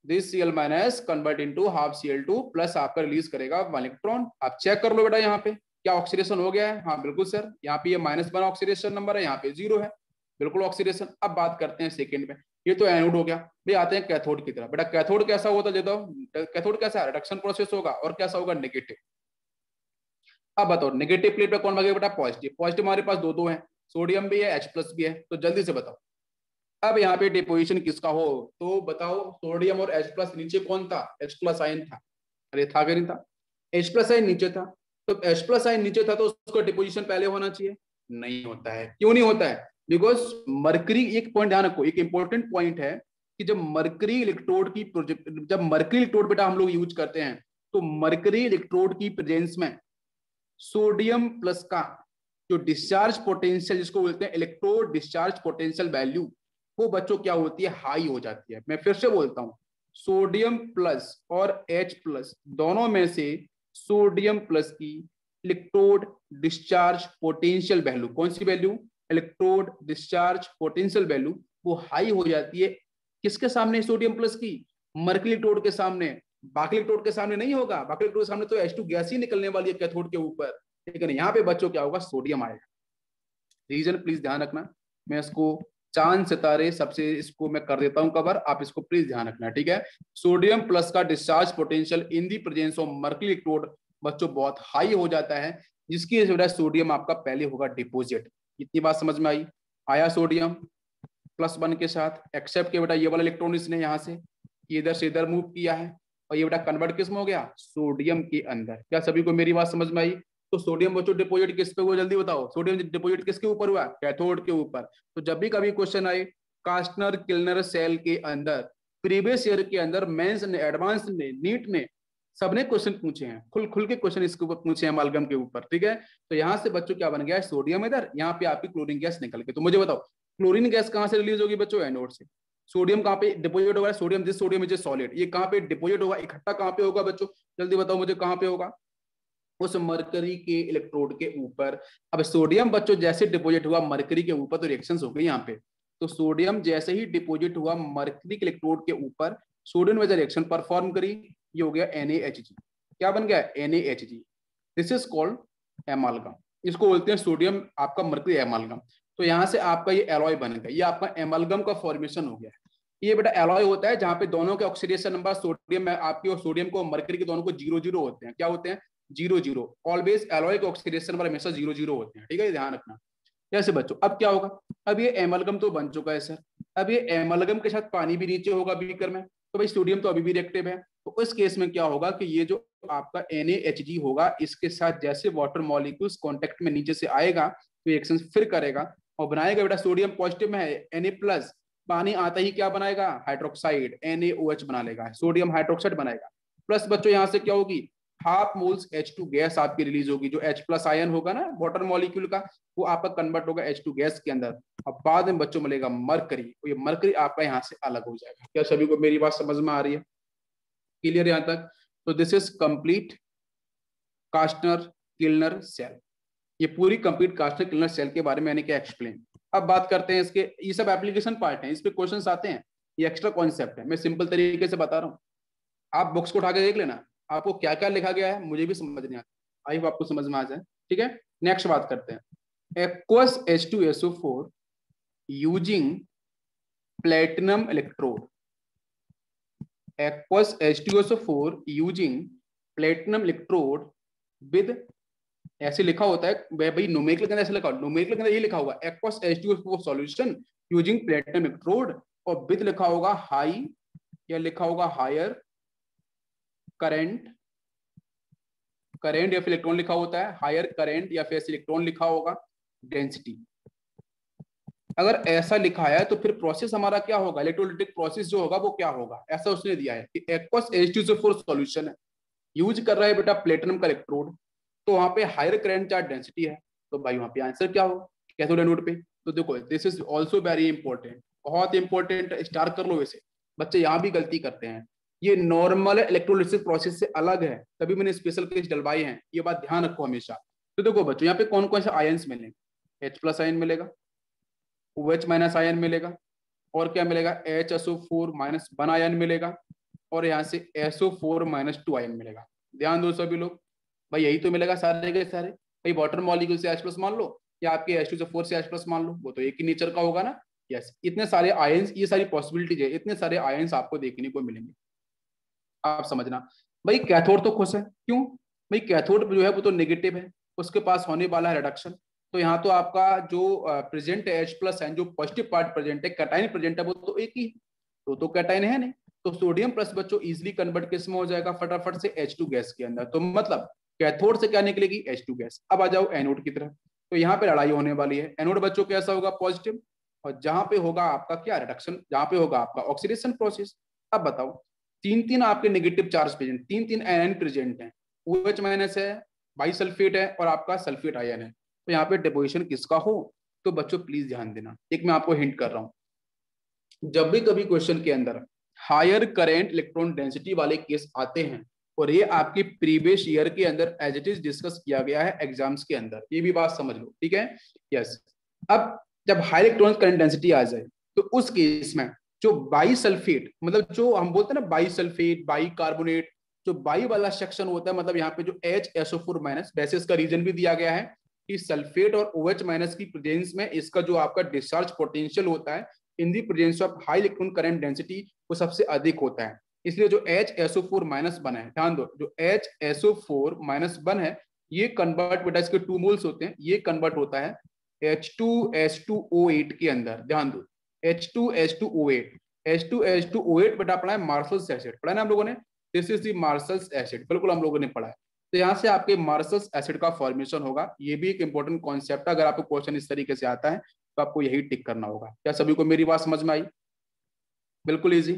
This Cl- convert into half Cl2 plus आपका रिलीज करेगा 1 इलेक्ट्रॉन। आप चेक कर लो बेटा यहाँ पे क्या ऑक्सीडेशन हो गया है? हाँ बिल्कुल सर, यहाँ पे ये -1 ऑक्सीडेशन नंबर है, यहाँ पे 0 है, बिल्कुल ऑक्सीडेशन। अब बात करते हैं सेकंड में, ये तो एनोड हो गया। भाई आते हैं कैथोड की तरफ। बेटा कैथोड कैसा होता है? कैथोड कैसा रिडक्शन प्रोसेस होगा, और कैसा होगा? नेगेटिव। अब बताओ नेगेटिव प्लेट पे कौन भागेगा बेटा? पॉजिटिव। पॉजिटिव हमारे पास दो दो है, सोडियम भी है, H+ भी है, तो जल्दी से बताओ। अब यहाँ पे डिपोजिशन किसका हो तो बताओ, सोडियम और H+, नीचे कौन था, H+ आयन था। अरे था कि नहीं था, H+ आयन नीचे था, तो H+ आयन नीचे था तो उसको डिपोजिशन पहले होना चाहिए, नहीं होता है। क्यों नहीं होता है? बिकॉज मरकरी, एक पॉइंट ध्यान रखो, एक इंपॉर्टेंट पॉइंट है कि जब मरकरी इलेक्ट्रोड की जब मरकरी इलेक्ट्रोड बेटा हम लोग यूज करते हैं, तो मरकरी इलेक्ट्रोड की प्रेजेंस में सोडियम प्लस का जो डिस्चार्ज पोटेंशियल, जिसको बोलते हैं इलेक्ट्रोड डिस्चार्ज पोटेंशियल वैल्यू, वो बच्चों क्या होती है, हाई हो जाती है। मैं फिर से बोलता हूं, सोडियम प्लस और H+ दोनों में से सोडियम प्लस की इलेक्ट्रोड डिस्चार्ज पोटेंशियल वैल्यू, कौन सी value, electrode discharge potential value, वो हाई हो जाती है। किसके सामने, सोडियम प्लस की, मरकरी इलेक्ट्रोड के सामने। बाकी इलेक्ट्रोड के सामने नहीं होगा, बाकी इलेक्ट्रोड के सामने तो H2 गैस ही निकलने वाली है कैथोड के ऊपर, लेकिन यहाँ पे बच्चों क्या होगा, सोडियम आएगा। रीजन प्लीज ध्यान रखना, मैं इसको चांद सितारे सबसे इसको मैं कर देता हूं कवर, आप इसको प्लीज ध्यान रखना, ठीक है। सोडियम प्लस का discharge potential in the presence of mercury electrode बच्चों बहुत हाई हो जाता है, जिसकी वजह से सोडियम आपका पहले होगा डिपोजिट। इतनी बात समझ में आई? आया सोडियम +1 के साथ, एक्सेप्ट के बेटा ये वाला इलेक्ट्रॉन इसने यहाँ से इधर से इधर मूव किया है, और ये बेटा कन्वर्ट किस में हो गया, सोडियम के अंदर। क्या सभी को मेरी बात समझ में आई? तो सोडियम बच्चों डिपोजिट किस पे हुआ, जल्दी बताओ, सोडियम डिपोजिट किसके ऊपर हुआ, कैथोड के ऊपर। तो जब भी कभी क्वेश्चन आए कास्टनर किल्नर सेल के अंदर, प्रीवियस ईयर के अंदर मेंस ने, एडवांस ने, नीट ने, सबने क्वेश्चन पूछे हैं, खुल खुल के क्वेश्चन इसके ऊपर पूछे हैं अमालगम के ऊपर, ठीक है। तो यहाँ से बच्चों क्या बन गया है, सोडियम इधर, यहाँ पे आपकी क्लोरीन गैस निकल के। तो मुझे बताओ क्लोरीन गैस कहाँ से रिलीज होगी बच्चों, एनोड से। सोडियम कहाँ पे डिपोजिट होगा, सोडियम जिस सोडियम इज सॉलिड, ये कहाँ पे डिपोजिट होगा, इकट्ठा कहाँ पे होगा बच्चों, जल्दी बताओ मुझे कहाँ पे होगा, उस मरकरी के इलेक्ट्रोड के ऊपर। अब सोडियम बच्चों जैसे डिपोजिट हुआ मरकरी के ऊपर तो रिएक्शंस हो गई यहाँ पे। तो सोडियम जैसे ही डिपोजिट हुआ मरकरी के इलेक्ट्रोड के ऊपर, सोडियम वजह रिएक्शन परफॉर्म करी, ये हो गया NaHg। क्या बन गया, NaHg। दिस इज कॉल्ड एमालगम, इसको बोलते हैं सोडियम आपका मरकरी एमालगम। तो यहाँ से आपका ये एलॉय बन गया, ये आपका एमालगम का फॉर्मेशन हो गया। ये बेटा एलॉय होता है जहाँ पे दोनों के ऑक्सीडेशन नंबर सोडियम में आपकी और सोडियम को मरकरी के दोनों को 0 0 होते हैं। क्या होते हैं, 0 0। ऑलवेज एलॉय के ऑक्सीडेशन नंबर हमेशा 0 0 होते हैं, ठीक है, ध्यान रखना। जैसे बच्चों अब क्या होगा, अब ये एमालगम तो बन चुका है सर, अब ये एमालगम के साथ पानी भी नीचे होगा बीकर में, तो भाई सोडियम तो अभी भी रिएक्टिव है। तो इस केस में क्या होगा कि ये जो आपका NaHg होगा, इसके साथ जैसे वाटर मॉलिक्यूल्स कांटेक्ट में नीचे से आएगा तो रिएक्शन फिर करेगा और बनाएगा बेटा, सोडियम पॉजिटिव में है Na+, पानी आता ही क्या बनाएगा, हाइड्रोक्साइड NaOH बना लेगा, सोडियम हाइड्रोक्साइड बनाएगा। प्लस बच्चों यहाँ से क्या होगी, हाफ मोल्स H2 गैस आपकी रिलीज होगी, जो H+ आयन होगा ना वाटर मॉलिक्यूल का, वो आपका कन्वर्ट होगा H2 गैस के अंदर। अब बाद में बच्चों मिलेगा मरकरी, तो ये मरकरी आपका यहाँ से अलग हो जाएगा। क्या सभी को मेरी बात समझ में आ रही है, क्लियर यहाँ तक? तो दिस इज कंप्लीट कास्टनर किल्नर सेल, ये पूरी कंप्लीट कास्टनर किल्नर सेल के बारे में मैंने क्या एक्सप्लेन। अब बात करते हैं इसके, ये सब एप्लीकेशन पार्ट है, इस पे क्वेश्चंस आते हैं, ये एक्स्ट्रा कॉन्सेप्ट है, मैं सिंपल तरीके से बता रहा हूँ। आप बुक्स को उठा के देख लेना, आपको क्या क्या लिखा गया है मुझे भी समझ नहीं आता, आई होप आपको समझ में आ जाए, ठीक है। नेक्स्ट बात करते हैं, aqueous H2SO4 using platinum electrode, aqueous H2SO4 using platinum electrode with, ऐसे लिखा होता है भाई, न्यूमेरिकल के अंदर ऐसे लिखा होगा, न्यूमेरिकल के अंदर ये लिखा होगा aqueous H2SO4 solution using platinum electrode, और विद लिखा होगा हाई, या लिखा होगा हायर करंट, करंट या फिर इलेक्ट्रॉन लिखा होता है, हायर करंट या फिर इलेक्ट्रॉन लिखा होगा, डेंसिटी। अगर ऐसा लिखा है तो फिर प्रोसेस हमारा क्या होगा, इलेक्ट्रोलिटिक प्रोसेस जो होगा वो क्या होगा, ऐसा उसने दिया है कि एक्वस H2SO4 सॉल्यूशन है, यूज कर रहा है बेटा प्लेटिनम का इलेक्ट्रोड, तो वहां पे हायर करंट चार्ज डेंसिटी है, तो भाई वहां पे आंसर क्या होगा, कैथोड एनोड पे। तो देखो this is also very important, बहुत इंपॉर्टेंट, स्टार कर लो वैसे, बच्चे यहाँ भी गलती करते हैं, ये नॉर्मल इलेक्ट्रोलिसिस प्रोसेस से अलग है, तभी मैंने स्पेशल केस डलवाए हैं, ये बात ध्यान रखो हमेशा। तो देखो बच्चों यहाँ पे कौन कौन से आयन्स मिलेंगे, H+ आयन मिलेगा, OH- आयन मिलेगा, और क्या मिलेगा, HSO4-1 आयन मिलेगा, और यहाँ से SO4-2 आयन मिलेगा। ध्यान दो सभी लोग, भाई यही तो मिलेगा सारे के सारे, भाई वाटर मॉलिक्यूल से H+ मान लो, या आपके H2SO4 से H+ मान लो, वो तो एक ही नेचर का होगा ना। यस, इतने सारे आयन्स, ये सारी पॉसिबिलिटीज है, इतने सारे आयन्स आपको देखने को मिलेंगे। आप समझना, भाई कैथोड तो खुश है, क्यों भाई, कैथोड जो है वो तो नेगेटिव है, उसके पास होने वाला है रिडक्शन, तो यहाँ तो आपका जो प्रेजेंट है H प्लस आयन, जो पॉजिटिव पार्ट प्रेजेंट है, कैटायन प्रेजेंट है, वो तो एक ही है, तो कैटायन है नहीं। तो सोडियम प्लस बच्चों इजिली कन्वर्ट किस में हो जाएगा फटाफट से H2 गैस के अंदर। तो मतलब कैथोड से क्या निकलेगी H2 गैस। अब आ जाओ एनोड की तरफ, तो यहाँ पे लड़ाई होने वाली है। एनोड बच्चों कैसा होगा पॉजिटिव, और जहां पे होगा आपका क्या रिडक्शन, जहां पे होगा आपका ऑक्सीडेशन प्रोसेस। अब बताओ तीन तीन आपके नेगेटिव चार्ज प्रेजेंट, तीन तीन आयन प्रेजेंट है, OH माइनस है, बाइसल्फेट है और आपका सल्फेट आयन है। तो यहाँ पे डिपोजिशन किसका हो, तो बच्चों प्लीज ध्यान देना, एक मैं आपको हिंट कर रहा हूं, जब भी कभी क्वेश्चन के अंदर हायर करेंट इलेक्ट्रॉन डेंसिटी वाले केस आते हैं, और ये आपकी प्रीवियस ईयर के अंदर एज इट इज डिस्कस किया गया है एग्जाम्स के अंदर, ये भी बात समझ लो, ठीक है। यस, अब जब हाई इलेक्ट्रॉन करंट डेंसिटी आ जाए तो उस केस में जो बाई सल्फेट, मतलब जो हम बोलते हैं ना बाई सल्फेट, बाई कार्बोनेट, जो बाई वाला सेक्शन होता है, मतलब यहाँ पे जो HSO4 माइनस, वैसे इसका रीजन भी दिया गया है कि सल्फेट और OH माइनस की प्रेजेंस में इसका जो आपका डिस्चार्ज पोटेंशियल होता है in the presence of high electron current density वो सबसे अधिक होता है। इसलिए जो HSO4 माइनस बना है, ध्यान दो, जो HSO4 माइनस बन है, ये कन्वर्ट बेटा, इसके 2 मोल्स होते हैं, ये कन्वर्ट होता है H2H2O8 के अंदर। ध्यान दो H2H2O8, H2H2O8 बेटा पढ़ा है मार्शल्स एसिड, पढ़ा है ना हम लोगों ने, this is the marshals acid, बिल्कुल हम लोगों ने पढ़ा है। तो यहाँ से आपके मार्शल्स एसिड का फॉर्मेशन होगा, ये भी एक इंपॉर्टेंट कॉन्सेप्ट है, अगर आपको क्वेश्चन इस तरीके से आता है तो आपको यही टिक करना होगा। क्या सभी को मेरी बात समझ में आई? बिल्कुल इजी,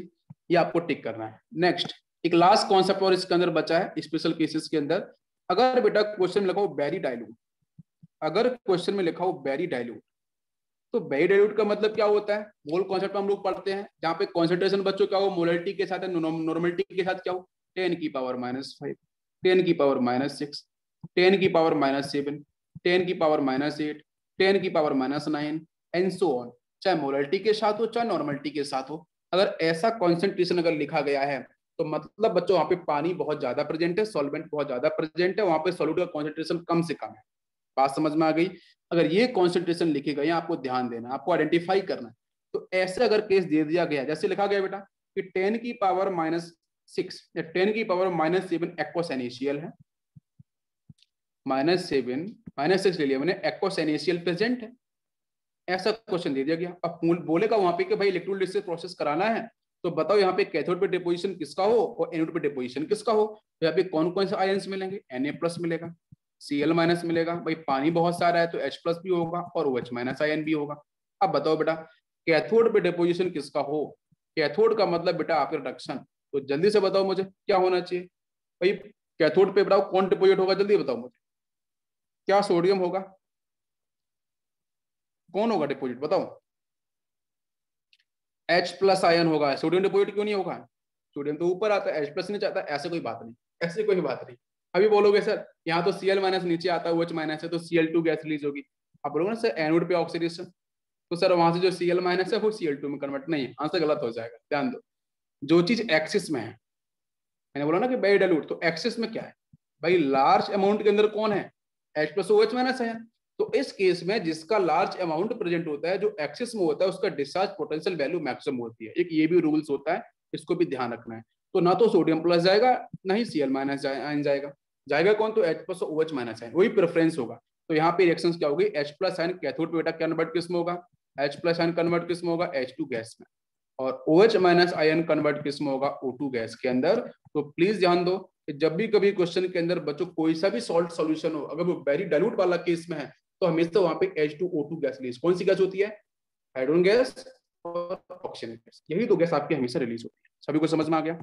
ये आपको टिक करना है। नेक्स्ट एक लास्ट कॉन्सेप्ट और इसके अंदर बचा है स्पेशल केसेस के अंदर, अगर बेटा क्वेश्चन में लिखा हो वेरी डाइल्यूट, अगर क्वेश्चन में लिखा हो वेरी डाइल्यूट, तो वेरी डाइल्यूट का मतलब क्या होता है, मोल कॉन्सेप्ट हम लोग पढ़ते हैं, जहां पे कॉन्सेंट्रेशन बच्चों क्या हो, मोलरिटी के साथ है, नॉर्मलिटी के साथ क्या हो, 10 की पावर -5, 10 की पावर -6, 10 की पावर -7, 10 की पावर -8, 10 की पावर -9 एंड सो ऑन, चाहे मोलरिटी के साथ हो चाहे नॉर्मलिटी के साथ हो। अगर ऐसा कॉन्सेंट्रेशन अगर लिखा गया है तो मतलब बच्चों वहां पे पानी बहुत ज्यादा प्रेजेंट है, सॉल्वेंट बहुत ज्यादा प्रेजेंट है, वहां पे सॉल्यूट का कॉन्सेंट्रेशन कम से कम है। बात समझ में आ गई? अगर ये कॉन्सेंट्रेशन लिखे गए आपको ध्यान देना, आपको आइडेंटिफाई करना है। तो ऐसे अगर केस दे दिया गया, जैसे लिखा गया बेटा कि 10 की पावर -6 या 10 की पावर -7 एक्वस इनिशियल है, -7 -6 ले लिया मैंने, एक्वस इनिशियल प्रेजेंट है, ऐसा क्वेश्चन दे दिया गया। अब बोलेगा वहां पे कि भाई इलेक्ट्रोलिसिस प्रोसेस कराना है, तो बताओ यहाँ पे कैथोड पे डिपोजिशन किसका हो और एनोड पे डिपोजिशन किसका हो। तो यहाँ पे कौन कौन से आयंस मिलेंगे, Na+ मिलेगा, Cl- मिलेगा, भाई पानी बहुत सारा है तो H+ भी होगा और OH- आयन भी होगा। अब बताओ बेटा कैथोड पे डिपोजिशन किसका हो, कैथोड का मतलब बेटा आपके रिडक्शन, तो जल्दी से बताओ मुझे क्या होना चाहिए भाई, कैथोड पे बताओ कौन डिपोजिट होगा, जल्दी बताओ मुझे, क्या सोडियम होगा, कौन होगा डिपोजिट बताओ, H+ आयन होगा, सोडियम डिपोजिट क्यों नहीं होगा, सोडियम तो ऊपर आता है, H+ नहीं चाहता, ऐसे कोई बात नहीं, ऐसे कोई बात नहीं। अभी बोलोगे सर यहाँ तो Cl- नीचे आता है, OH- है तो Cl2 गैस रिलीज होगी। आप बोलोगे ना सर एनोड पे ऑक्सीडेशन, तो सर वहां से जो Cl- है वो Cl2 में कन्वर्ट नहीं है, आंसर गलत हो जाएगा। ध्यान दो जो चीज एक्सिस में है, मैंने बोला ना कि बाई डाइल्यूट, तो एक्सिस में क्या है भाई, लार्ज अमाउंट के अंदर कौन है, H+OH- है। तो इस केस में जिसका लार्ज अमाउंट प्रेजेंट होता है, जो एक्सिस में होता है, उसका डिस्चार्ज पोटेंशियल वैल्यू मैक्सिमम होती है। एक ये भी रूल्स होता है, इसको भी ध्यान रखना है। तो ना तो सोडियम प्लस जाएगा ना ही Cl- जाएगा, जाएगा कौन, तो H+OH- है, वही प्रेफरेंस होगा। तो यहाँ पे रिएक्शन क्या होगी, H+ आयन कैथोड पे बेटा कन्वर्ट किस में होगा, H+ आयन कन्वर्ट किस में होगा, H2 गैस में, और OH- आयन कन्वर्ट किस में होगा, O2 गैस के अंदर। तो प्लीज ध्यान दो कि जब भी कभी क्वेश्चन के अंदर बच्चों कोई सा भी सॉल्ट सॉल्यूशन हो, अगर वो वेरी डाइल्यूट वाला केस में है, तो हमेशा वहां पे H2O2 गैस रिलीज, कौन सी गैस होती है, हाइड्रोजन गैस और ऑक्सीजन गैस, यही दो गैस आपकी हमेशा रिलीज होती है। सभी को समझ में आ गया,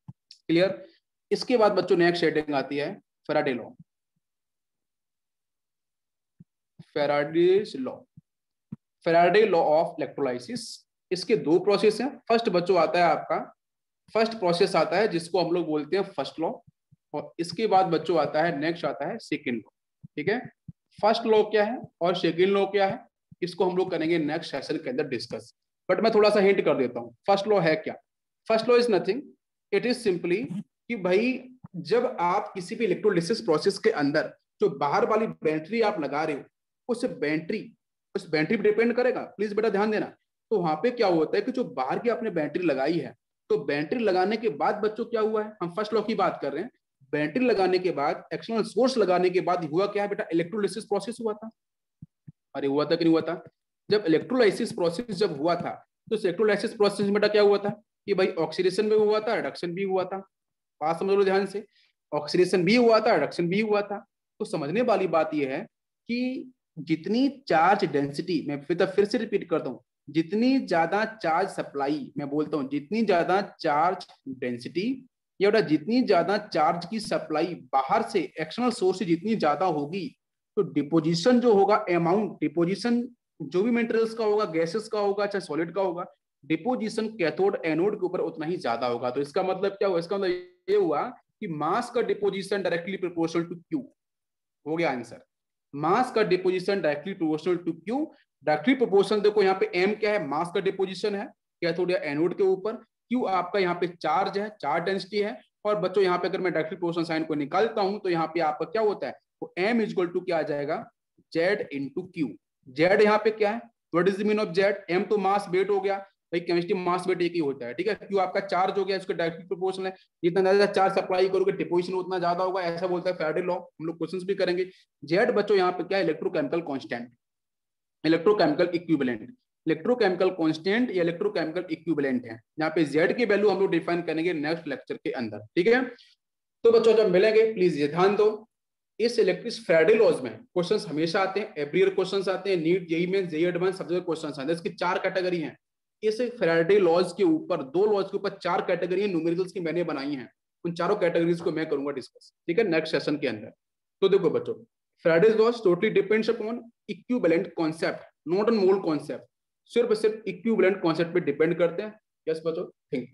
क्लियर? इसके बाद बच्चों नेक्स्ट हेडिंग आती है Faraday law, Faraday's law, Faraday law of electrolysis. इसके दो प्रोसेस हैं। फर्स्ट बच्चों आता है आपका, फर्स्ट प्रोसेस आता है जिसको हम लोग बोलते हैं फर्स्ट लॉ, और इसके बाद बच्चों आता है नेक्स्ट आता है सेकेंड लॉ। ठीक है, फर्स्ट लॉ क्या है और सेकेंड लॉ क्या है, इसको हम लोग करेंगे नेक्स्ट सेशन के अंदर डिस्कस, बट मैं थोड़ा सा हिंट कर देता हूँ। फर्स्ट लॉ है क्या, first law is nothing, it is simply कि भाई जब आप किसी भी इलेक्ट्रोलिसिस प्रोसेस के अंदर जो बाहर वाली बैटरी आप लगा रहे हो, उस बैटरी पे डिपेंड करेगा, प्लीज बेटा ध्यान देना। तो वहां पे क्या होता है कि जो बाहर की आपने बैटरी लगाई है, तो बैटरी लगाने के बाद बच्चों क्या हुआ है, हम फर्स्ट लॉ की बात कर रहे हैं, बैटरी लगाने के बाद एक्सटर्नल सोर्स लगाने के बाद हुआ क्या है बेटा, इलेक्ट्रोलिसिस प्रोसेस हुआ था। अरे हुआ था कि नहीं हुआ था? जब इलेक्ट्रोलाइसिस प्रोसेस जब हुआ था, तो इस इलेक्ट्रोलाइसिस प्रोसेस में बेटा क्या हुआ था कि भाई ऑक्सीडेशन भी हुआ था, रिडक्शन भी हुआ था। बात समझ लो ध्यान से, ऑक्सीडेशन भी हुआ था, रिडक्शन भी हुआ था। तो समझने वाली बात यह है कि जितनी चार्ज डेंसिटी, मैं फिर से रिपीट करता हूँ, जितनी ज्यादा चार्ज सप्लाई, मैं बोलता हूँ जितनी ज्यादा चार्ज डेंसिटी, या बेटा जितनी ज्यादा चार्ज की सप्लाई बाहर से एक्सटर्नल सोर्स से जितनी ज्यादा होगी, तो डिपोजिशन जो होगा, अमाउंट डिपोजिशन जो भी मेटेरियल्स का होगा, गैसेस का होगा चाहे सॉलिड का होगा, डिपोजिशन कैथोड एनोड के ऊपर उतना ही ज्यादा होगा। तो इसका मतलब क्या हुआ? इसका मतलब ये हुआ कि मास का deposition directly proportional to Q. हो गया आंसर, मास का deposition directly proportional to Q. Directly proportional देखो यहाँ पे एम क्या है, मास का डिपोजिशन है कैथोड या एनोड के ऊपर, क्यू आपका यहाँ पे चार्ज है, चार्ज डेंसिटी है। और बच्चों यहाँ पे अगर मैं डायरेक्टली प्रोपोर्शनल साइन को निकालता हूं तो यहाँ पे आपका क्या होता है, तो एम इक्वल टू क्या आ जाएगा, जेड इंटू क्यू। जेड यहाँ पे क्या है, what is the mean of Z? M तो मास वेट हो गया भाई, केमिस्ट्री मास वेट एक ही होता है, ठीक है। क्यू आपका चार्ज हो गया, इसका डायरेक्टली प्रोपोर्शनल है, जितना ज्यादा चार्ज सप्लाई करोगे डिपोजिशन उतना ज्यादा होगा, ऐसा बोलता है फैराडे लॉ। हम लोग क्वेश्चंस भी करेंगे। जेड बच्चों यहाँ पे क्या है, electrochemical constant, electrochemical equivalent, electrochemical constant या इलेक्ट्रोकेमिकल इक्विवेलेंट है। यहाँ पे जेड की वैल्यू हम लोग डिफाइन करेंगे नेक्स्ट लेक्चर के अंदर, ठीक है। तो बच्चों जब मिलेंगे प्लीज ये ध्यान दो, इस इलेक्ट्रिक फैराडे लॉज में क्वेश्चंस हमेशा आते हैं, एवरी ईयर क्वेश्चंस आते हैं, नीट जेईई में जेईई एडवांस सब जगह क्वेश्चंस आते हैं। इसकी 4 कैटेगरी हैं। इस फैराडे लॉज के ऊपर, 2 लॉज के ऊपर 4 कैटेगरी न्यूमेरिकल्स की मैंने बनाई हैं। उन चारों कैटेगरीज को मैं करूंगा डिस्कस, ठीक है, नेक्स्ट सेशन के अंदर। तो देखो बच्चों, Faraday's laws totally depends upon equivalent concept, not on mole concept. सिर्फ इक्विवेलेंट कॉन्सेप्ट पे डिपेंड करते हैं। यस बच्चों, थिंक